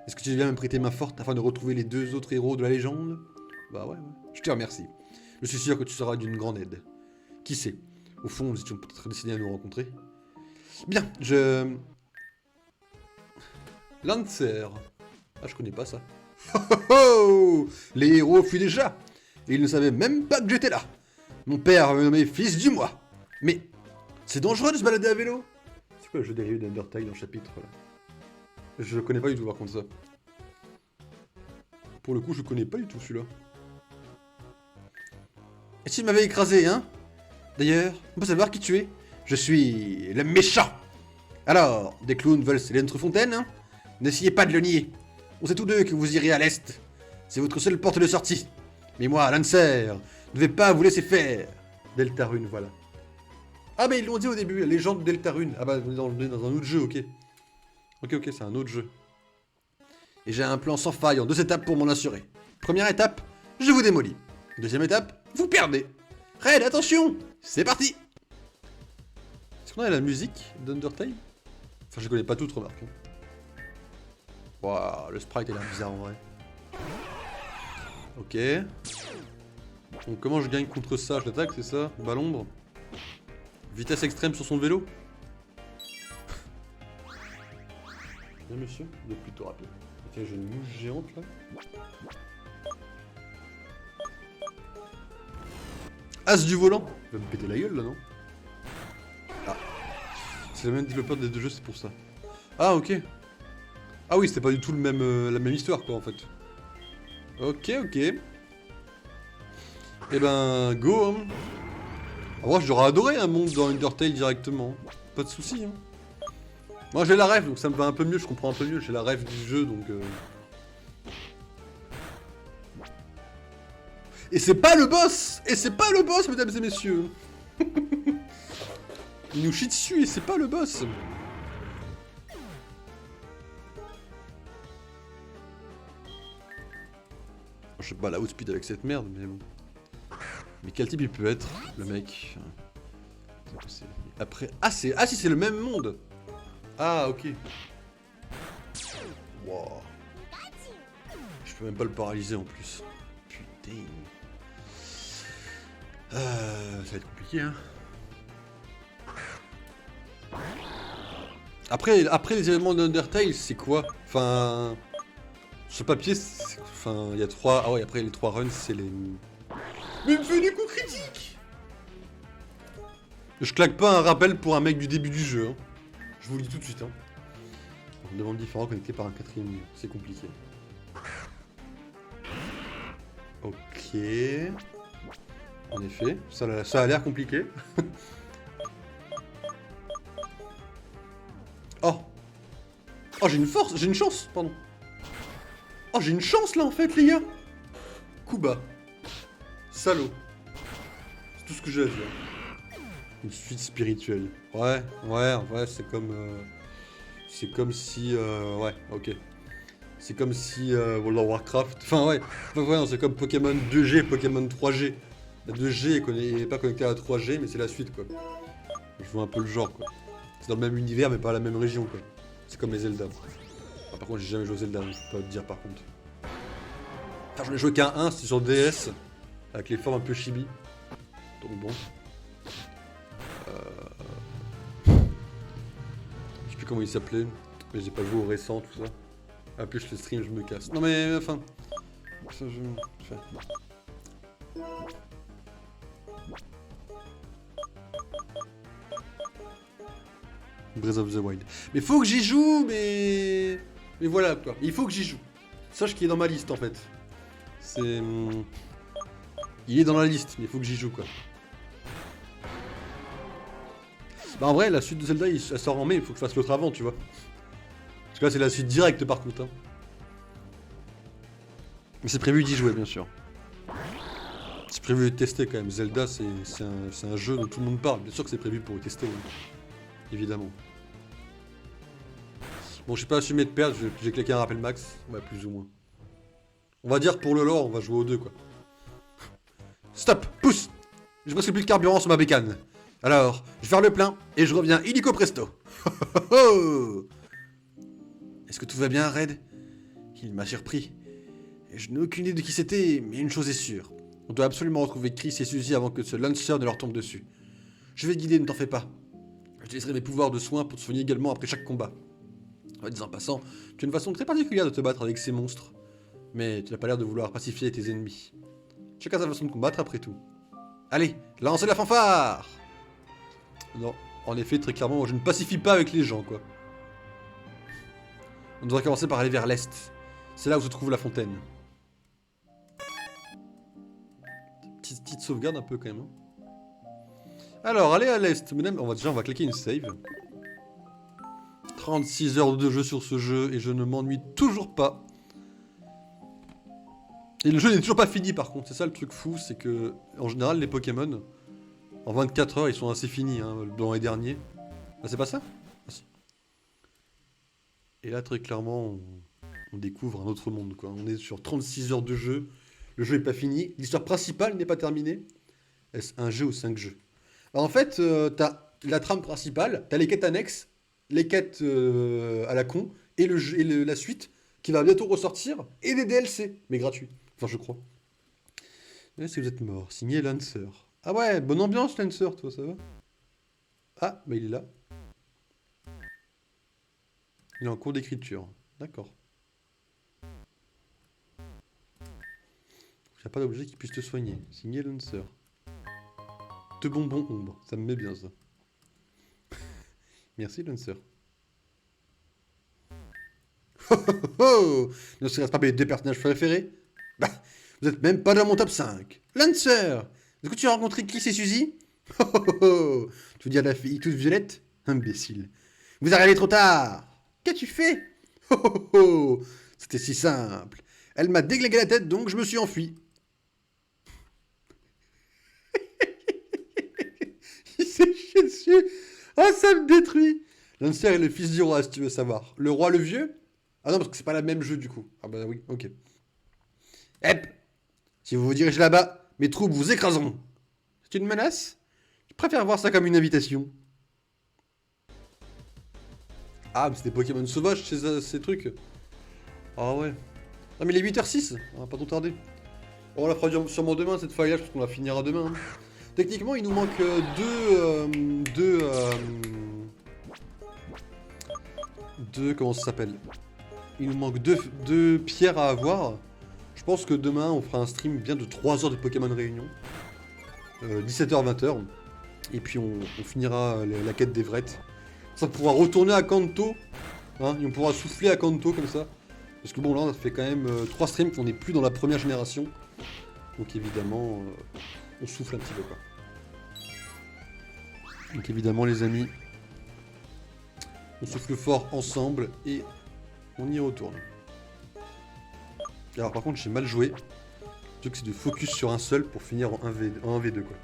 Est-ce que tu viens me prêter main forte afin de retrouver les 2 autres héros de la légende? Bah ouais, je te remercie. Je suis sûr que tu seras d'une grande aide. Qui sait? Au fond, nous étions peut-être destinés à nous rencontrer. Bien, Lancer. Ah, je connais pas ça. Oh oh oh! Les héros fuient déjà. Et ils ne savaient même pas que j'étais là. Mon père m'avait nommé fils du mois. Mais C'est dangereux de se balader à vélo. C'est quoi le jeu dérivé d'Undertale dans le chapitre là? Je connais pas du tout par contre ça. Pour le coup, je connais pas du tout celui-là. Et s'il m'avait écrasé, hein? D'ailleurs, on peut savoir qui tu es? Je suis le méchant. Alors, des clowns veulent sceller notre fontaine, hein? N'essayez pas de le nier. On sait tous deux que vous irez à l'est. C'est votre seule porte de sortie. Mais moi, Lancer, ne vais pas vous laisser faire. Deltarune, voilà. Ah mais ils l'ont dit au début, la légende de Deltarune. Ah bah, on est dans un autre jeu, ok. Ok, c'est un autre jeu. Et j'ai un plan sans faille en 2 étapes pour m'en assurer. Première étape, je vous démolis. Deuxième étape, vous perdez. Red, attention, c'est parti. Est-ce qu'on a la musique d'Undertale? Enfin, je connais pas toutes, remarque. Waouh, le sprite a l'air bizarre en vrai. Ok. Donc comment je gagne contre ça? Je l'attaque, c'est ça? Bas l'ombre. Vitesse extrême sur son vélo. Bien monsieur, il est plutôt rapide. Tiens, j'ai une mouche géante là. As du volant. Il va me péter la gueule là, non? Ah. C'est le même développeur des deux jeux, c'est pour ça. Ah ok. Ah oui, c'était pas du tout le même, la même histoire quoi en fait. Ok. Eh ben, go hein. En vrai, j'aurais adoré un monde dans Undertale directement. Pas de soucis hein. Moi j'ai la rêve, donc ça me va un peu mieux, je comprends un peu mieux, j'ai la rêve du jeu, donc... Et c'est pas le boss! Et c'est pas le boss, mesdames et messieurs! Il nous chie dessus et c'est pas le boss! Je sais pas la outspeed avec cette merde, mais bon... Mais quel type il peut être, le mec? Après... Ah, si c'est le même monde! Ah, ok. Wow. Je peux même pas le paralyser en plus. Putain. Ça va être compliqué, hein. Après les éléments d'Undertale, c'est quoi? Enfin... Ce papier, enfin, il y a 3... Ah ouais, après les 3 runs, c'est les... Mais il me fait des coups critiques! Je claque pas un rappel pour un mec du début du jeu, hein. Je vous le dis tout de suite, hein. On demande différent connecté par un 4ème lien. C'est compliqué. Ok. En effet, ça a l'air compliqué. Oh. Oh, j'ai une force, j'ai une chance, pardon. Oh, j'ai une chance là en fait, les gars. Kuba. Salaud. C'est tout ce que j'ai à dire. Une suite spirituelle. Ouais, c'est comme... c'est comme si... ouais, ok. C'est comme si World of Warcraft... Enfin, ouais. Non, c'est comme Pokémon 2G, Pokémon 3G. La 2G est pas connectée à la 3G, mais c'est la suite, quoi. Je vois un peu le genre, quoi. C'est dans le même univers, mais pas la même région, quoi. C'est comme les Zelda. Enfin, par contre, j'ai jamais joué au Zelda, donc je peux pas te dire, par contre. Enfin, j'en ai joué qu'un 1, c'était sur DS, avec les formes un peu chibi. Donc bon. Je sais plus comment il s'appelait, mais j'ai pas joué au récent, tout ça. Ah, plus je le stream, je me casse. Non mais, enfin... Ça, je... Breath of the Wild. Mais faut que j'y joue, mais... Mais voilà, quoi. Il faut que j'y joue. Sache qu'il est dans ma liste, en fait. C'est... Il est dans la liste, mais il faut que j'y joue, quoi. Bah en vrai, la suite de Zelda, elle sort en mai, il faut que je fasse l'autre avant, tu vois. Parce que là, c'est la suite directe, par contre. Hein. Mais c'est prévu d'y jouer, bien sûr. C'est prévu de tester, quand même. Zelda, c'est un jeu dont tout le monde parle. Bien sûr que c'est prévu pour le tester, oui. Évidemment. Bon, j'ai pas assumé de perdre, j'ai claqué un rappel max. Ouais, plus ou moins. On va dire pour le lore, on va jouer aux deux, quoi. Stop, pousse. J'ai presque plus de carburant sur ma bécane. Alors, je vais faire le plein, et je reviens illico presto. Est-ce que tout va bien, Red? Il m'a surpris. Et je n'ai aucune idée de qui c'était, mais une chose est sûre. On doit absolument retrouver Chris et Suzy avant que ce Lancer ne leur tombe dessus. Je vais te guider, ne t'en fais pas. Je laisserai mes pouvoirs de soin pour te soigner également après chaque combat. En disant passant, tu as une façon très particulière de te battre avec ces monstres. Mais tu n'as pas l'air de vouloir pacifier tes ennemis. Chacun sa façon de combattre après tout. Allez, lancez la fanfare! Non, En effet, très clairement, je ne pacifie pas avec les gens, quoi. On devrait commencer par aller vers l'est. C'est là où se trouve la fontaine. Petite sauvegarde un peu quand même. Alors, allez à l'est. Madame, on va claquer une save. 36 heures de jeu sur ce jeu et je ne m'ennuie toujours pas. Et le jeu n'est toujours pas fini par contre. C'est ça le truc fou, c'est que en général les Pokémon, en 24 heures ils sont assez finis hein, dans les derniers. Ah, c'est pas ça? Ah, si. Et là très clairement on découvre un autre monde quoi. On est sur 36 heures de jeu. Le jeu n'est pas fini. L'histoire principale n'est pas terminée. Est-ce un jeu ou 5 jeux? Alors, en fait, t'as la trame principale, t'as les quêtes annexes, les quêtes à la con, et, la suite qui va bientôt ressortir, et des DLC, mais gratuits. Enfin, je crois. Est-ce que vous êtes mort? Signé Lancer. Ah ouais, bonne ambiance Lancer, toi, ça va? Ah, bah il est là. Il est en cours d'écriture. D'accord. Il n'y a pas d'objet qui puisse te soigner. Signé Lancer. De bonbons ombre, ça me met bien ça. Merci Lancer. Oh oh oh! Ne serait-ce pas mes deux personnages préférés? Bah, vous êtes même pas dans mon top 5. Lancer! Est-ce que tu as rencontré Kiss et Suzy? Oh oh oh oh! Tu veux dire la fille toute violette? Imbécile. Vous arrivez trop tard! Qu'as-tu fait? Oh oh oh! C'était si simple. Elle m'a déglingué la tête donc je me suis enfui. Il s'est chié dessus. Ah, ça me détruit. Lancer est le fils du roi, si tu veux savoir. Le roi le vieux? Ah non, parce que c'est pas la même jeu du coup. Ah bah oui, ok. Hep! Si vous vous dirigez là-bas, mes troupes vous écraseront. C'est une menace? Je préfère voir ça comme une invitation. Ah, mais c'est des Pokémon sauvages, ces trucs. Ah ouais. Ah mais il est 8h06, on va pas trop tarder. On la fera sûrement demain cette faille-là, parce qu'on la finira demain. Hein. Techniquement, il nous manque deux, comment ça s'appelle? Il nous manque deux pierres à avoir. Je pense que demain, on fera un stream bien de 3 heures de Pokémon Réunion. 17h, 20h. Et puis on finira la quête d'Everett. Ça pourra retourner à Kanto. Hein, et on pourra souffler à Kanto comme ça. Parce que bon, là, on a fait quand même 3 streams qu'on n'est plus dans la première génération. Donc évidemment, on souffle un petit peu quoi. Donc évidemment, les amis, on souffle fort ensemble et on y retourne. Alors par contre, j'ai mal joué. Le truc, c'est de focus sur un seul pour finir en 1v2 quoi.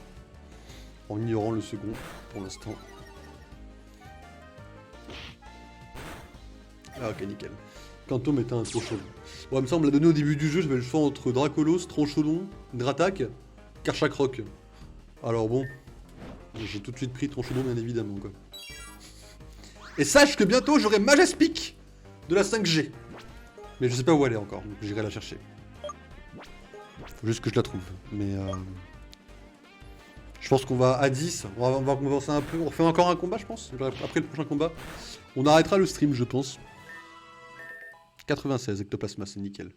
En ignorant le second pour l'instant. Ah ok, nickel. Kanto mettait un Troncholon. Bon, il me semble, la donnée au début du jeu, j'avais le choix entre Dracolos, Troncholon, Gratak, Karchakroc. Alors bon, j'ai tout de suite pris Troncholon bien évidemment quoi. Et sache que bientôt j'aurai Majaspic de la 5G. Mais je sais pas où elle est encore, donc j'irai la chercher. Faut juste que je la trouve. Mais je pense qu'on va à 10, on va commencer un peu. On refait encore un combat je pense, après le prochain combat. On arrêtera le stream je pense. 96 ectoplasma, c'est nickel.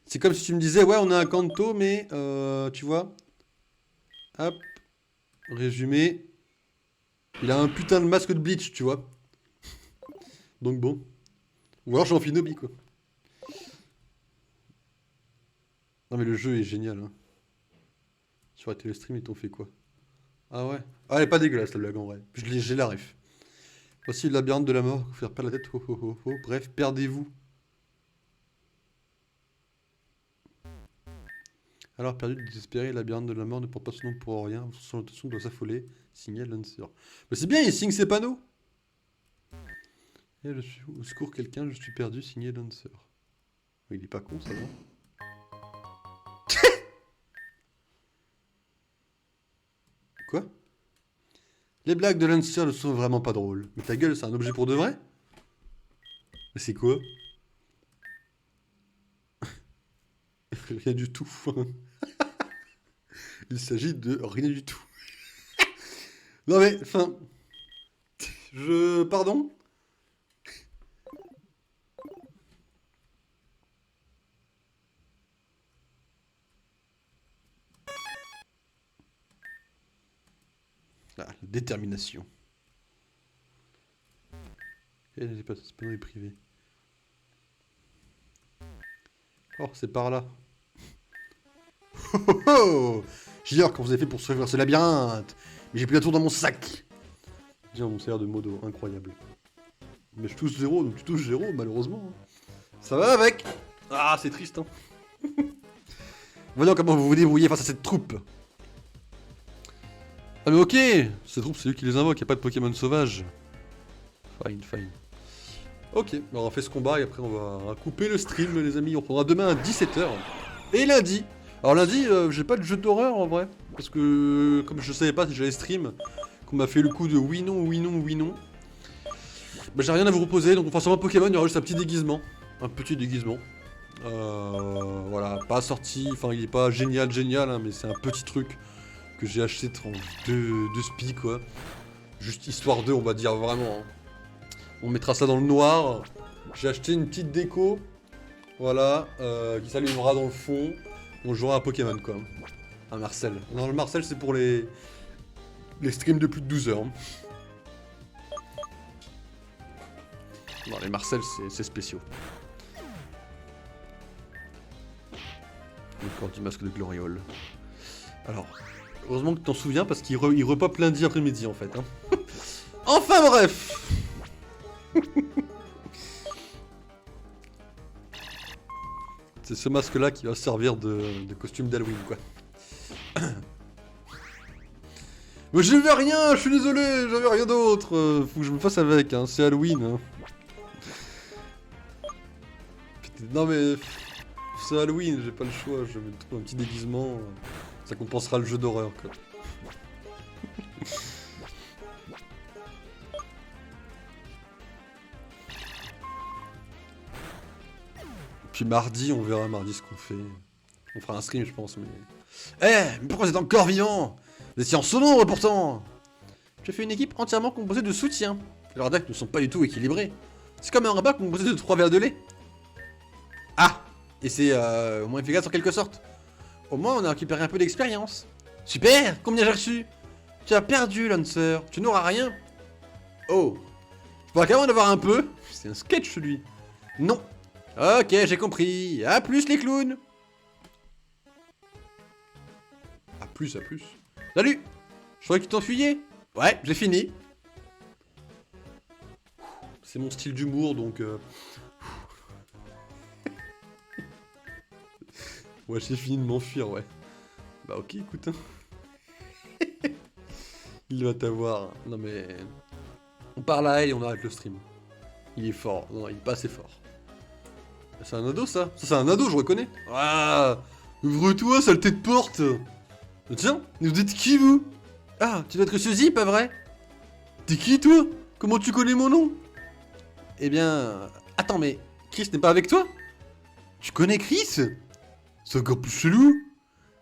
C'est comme si tu me disais, ouais, on a un Kanto, mais tu vois. Hop. Résumé. Il a un putain de masque de Bleach, tu vois. Donc bon. Ou alors j'en Finobi, quoi. Non, mais le jeu est génial, hein. Sur la télé-stream, ils t'ont fait quoi? Ah ouais. Ah, elle est pas dégueulasse, la blague, en vrai. J'ai la ref. Voici le labyrinthe de la mort. Faire perdre la tête. Oh, oh, oh, oh. Bref, perdez-vous. Alors, perdu, désespéré, le labyrinthe de la mort ne porte pas son nom pour rien. Son notation doit s'affoler. Signé Lancer. Mais c'est bien, il signe ses panneaux. Et je suis au secours quelqu'un, je suis perdu. Signé Lancer. Il est pas con, ça, non? Quoi? Les blagues de Lancer ne sont vraiment pas drôles. Mais ta gueule, c'est un objet pour de vrai? Mais c'est quoi? Rien du tout. Il s'agit de rien du tout. Non mais, enfin... Pardon? Ah, la détermination. Et c'est pas dans les privés. Oh, c'est par là. Oh oh oh! J'ignore comment vous avez fait pour survivre à ce labyrinthe. Mais j'ai plus la tour dans mon sac. Tiens, mon salaire de modo, incroyable. Mais je touche 0, donc tu touches 0, malheureusement. Ça va avec. Ah, c'est triste, hein. Voyons comment vous vous débrouillez face à cette troupe. Ah mais ok, cette troupe c'est lui qui les invoque, y a pas de Pokémon sauvage. Fine, fine. Ok, alors on fait ce combat et après on va couper le stream les amis, on reprendra demain à 17h. Et lundi. Alors lundi, j'ai pas de jeu d'horreur en vrai. Parce que comme je savais pas si j'allais stream, qu'on m'a fait le coup de oui non, oui non, oui non. Bah j'ai rien à vous proposer, donc on fera sûrement Pokémon, il y aura juste un petit déguisement. Un petit déguisement. Voilà, pas sorti, enfin il est pas génial, hein, mais c'est un petit truc que j'ai acheté de spi quoi. Juste histoire d'eux, on va dire vraiment. Hein. On mettra ça dans le noir. J'ai acheté une petite déco, voilà, qui s'allumera dans le fond. On jouera à Pokémon quoi. Un Marcel. Non, le Marcel c'est pour les streams de plus de 12 heures. Non, les Marcel c'est spéciaux. Le corps du masque de Gloriole. Alors, heureusement que tu t'en souviens parce qu'il repop lundi après-midi en fait. Hein. Enfin bref. C'est ce masque là qui va servir de costume d'Halloween quoi. Mais je veux rien, je suis désolé, j'avais rien d'autre. Faut que je me fasse avec, hein, c'est Halloween. Hein. Non mais... C'est Halloween, j'ai pas le choix, je vais trouver un petit déguisement. Ça compensera le jeu d'horreur quoi. Puis mardi, on verra mardi ce qu'on fait. On fera un stream je pense mais... Mais pourquoi vous êtes encore vivant? Vous étiez en solo pourtant. J'ai fait une équipe entièrement composée de soutien. Leurs decks ne sont pas du tout équilibrés. C'est comme un repas composé de 3 verres de lait. Ah! Et c'est moins efficace en quelque sorte. Au moins on a récupéré un peu d'expérience. Super! Combien j'ai reçu? Tu as perdu, Lancer. Tu n'auras rien. Oh! Je pourrais quand même en avoir un peu. C'est un sketch lui. Non. Ok, j'ai compris. A plus les clowns. A plus, à plus. Salut! Je croyais que tu t'enfuyais. Ouais, j'ai fini. C'est mon style d'humour donc... Ouais, j'ai fini de m'enfuir, ouais. Bah ok, écoute. Hein. Il va t'avoir. Non mais... On parle à elle et on arrête le stream. Il est fort. Non, il est pas assez fort. C'est un ado, ça. Ça, c'est un ado, je reconnais. Ah! Ouvre-toi, saleté de porte! Tiens, vous êtes qui, vous? Ah, tu dois être Suzy, pas vrai? T'es qui, toi? Comment tu connais mon nom? Eh bien... Attends, mais... Chris n'est pas avec toi? Tu connais Chris? C'est encore plus chelou.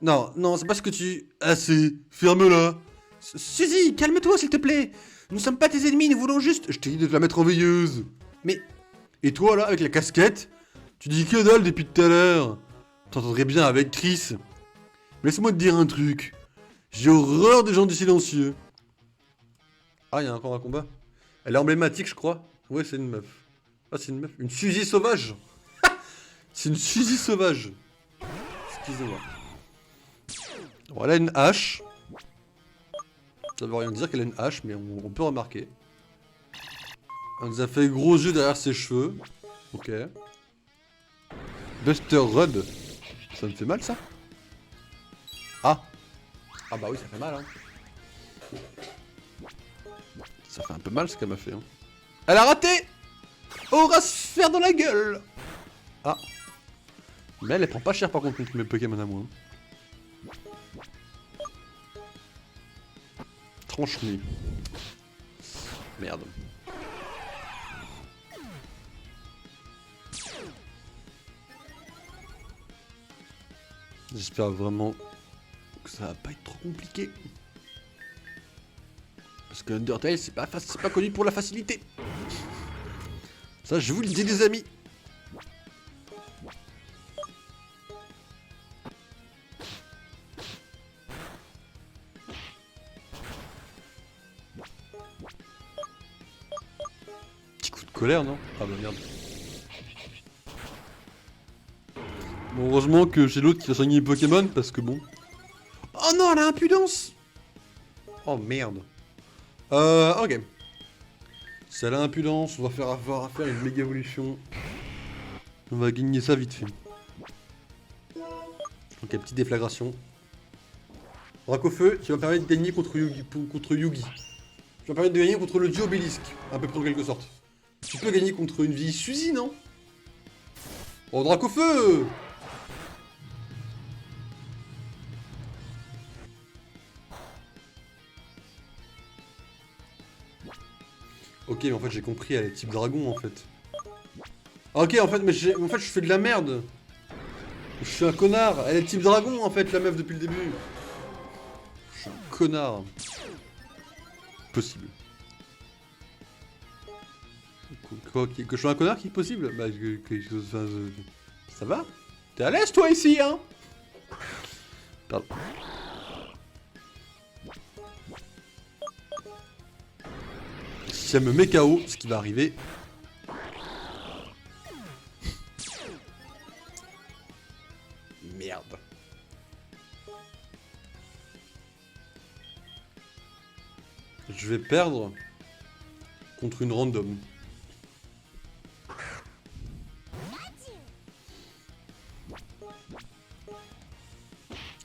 Non, non, c'est parce que tu... Assez, ferme-la. Suzy, calme-toi s'il te plaît. Nous sommes pas tes ennemis, nous voulons juste... Je t'ai dit de te la mettre en veilleuse. Mais... Et toi là, avec la casquette? Tu dis que dalle depuis tout à l'heure. T'entendrais bien avec Chris. Laisse-moi te dire un truc. J'ai horreur des gens du silencieux. Ah, il y a encore un combat. Elle est emblématique, je crois. Ouais, c'est une meuf. Ah, c'est une meuf. Une Suzy sauvage. C'est une Suzy sauvage. Excusez-moi. Bon, elle a une hache. Ça veut rien dire qu'elle a une hache, mais on peut remarquer. Elle nous a fait gros yeux derrière ses cheveux. Ok. Buster Rudd. Ça me fait mal, ça? Ah. Ah bah oui, ça fait mal, hein. Ça fait un peu mal, ce qu'elle m'a fait, hein. Elle a raté! Aura se faire dans la gueule! Ah. Mais elle prend pas cher, par contre, contre mes Pokémon à moi. Tranche-nez. Merde. J'espère vraiment que ça va pas être trop compliqué. Parce que Undertale, c'est pas connu pour la facilité. Ça, je vous le dis, les amis. colère, non? Ah bah merde. Bon, heureusement que j'ai l'autre qui va soigner les Pokémon, parce que bon... Oh non, elle a impudence! Oh merde. Ok. Si elle a impudence, on va faire avoir à faire une méga évolution. On va gagner ça vite fait. Donc, la petite déflagration. Dracofeu, qui va me permettre de gagner contre Yugi. Qui va me permettre de gagner contre le dieu Obélisque, à peu près en quelque sorte. Tu peux gagner contre une vieille Suzy, non? Oh, Dracofeu! Ok, mais en fait j'ai compris, elle est type dragon en fait. Ok, en fait, mais je fais de la merde. Je suis un connard. Elle est type dragon en fait, la meuf depuis le début. Je suis un connard. Possible. Quoi, que je sois un connard qui est possible? Bah, ça va? T'es à l'aise toi ici, hein? Pardon. Si elle me met KO, ce qui va arriver. Merde. Je vais perdre contre une random.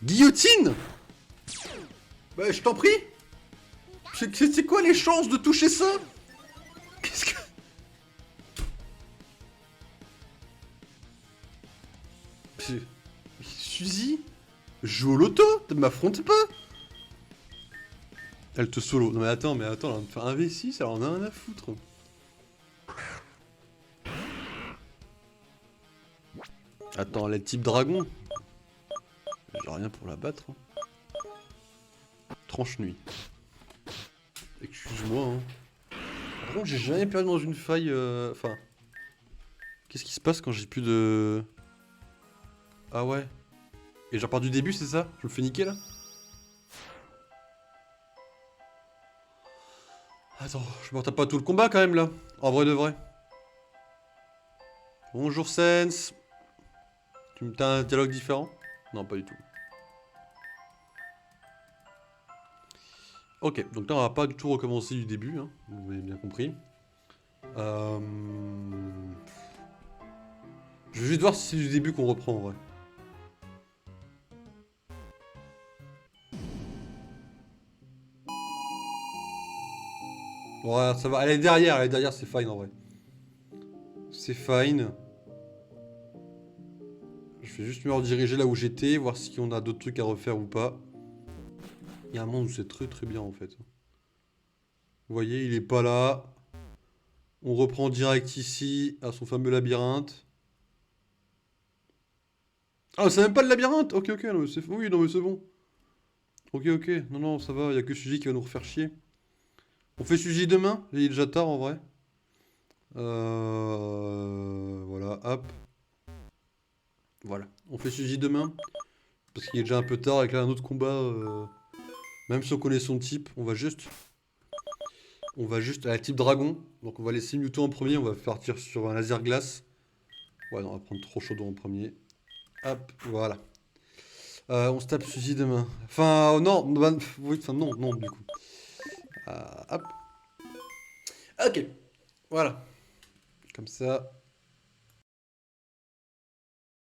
Guillotine? Bah je t'en prie. C'est quoi les chances de toucher ça? Qu'est-ce que... Suzy? Joue au loto? Ne m'affronte pas. Elle te solo. Non mais attends, elle va me faire un V6, elle en a un à foutre. Attends, elle est type dragon. J'ai rien pour la battre. Tranche nuit. Excuse-moi. Hein. Par contre, j'ai jamais perdu dans une faille. Enfin. Qu'est-ce qui se passe quand j'ai plus de. Ah ouais. Et j'ai repars du début, c'est ça? Je me fais niquer là? Attends, je me retape pas tout le combat quand même là. En vrai de vrai. Bonjour Sens. T'as un dialogue différent? Non, pas du tout. Ok, donc là on va pas du tout recommencer du début, hein, vous avez bien compris. Je vais juste voir si c'est du début qu'on reprend en vrai. Ouais, ça va, elle est derrière, c'est fine en vrai. C'est fine. Je vais juste me rediriger là où j'étais, voir si on a d'autres trucs à refaire ou pas. Il y a un monde où c'est très bien en fait. Vous voyez, il est pas là. On reprend direct ici, à son fameux labyrinthe. Ah, c'est même pas le labyrinthe. Ok, non, mais c'est... Oui, non, mais c'est bon. Ok, non, ça va, il y a que Suzy qui va nous refaire chier. On fait Suzy demain? Il est déjà tard en vrai. Voilà, hop. Voilà, on fait Suzy demain. Parce qu'il est déjà un peu tard avec là, un autre combat. Même si on connaît son type, on va juste à la type dragon. Donc on va laisser Mewtwo en premier, on va partir sur un laser glace. Ouais, non, on va prendre trop chaudon en premier. Hop, voilà. On se tape Suzy demain. Enfin, non, oui, enfin non, du coup. Hop. Ok, voilà. Comme ça.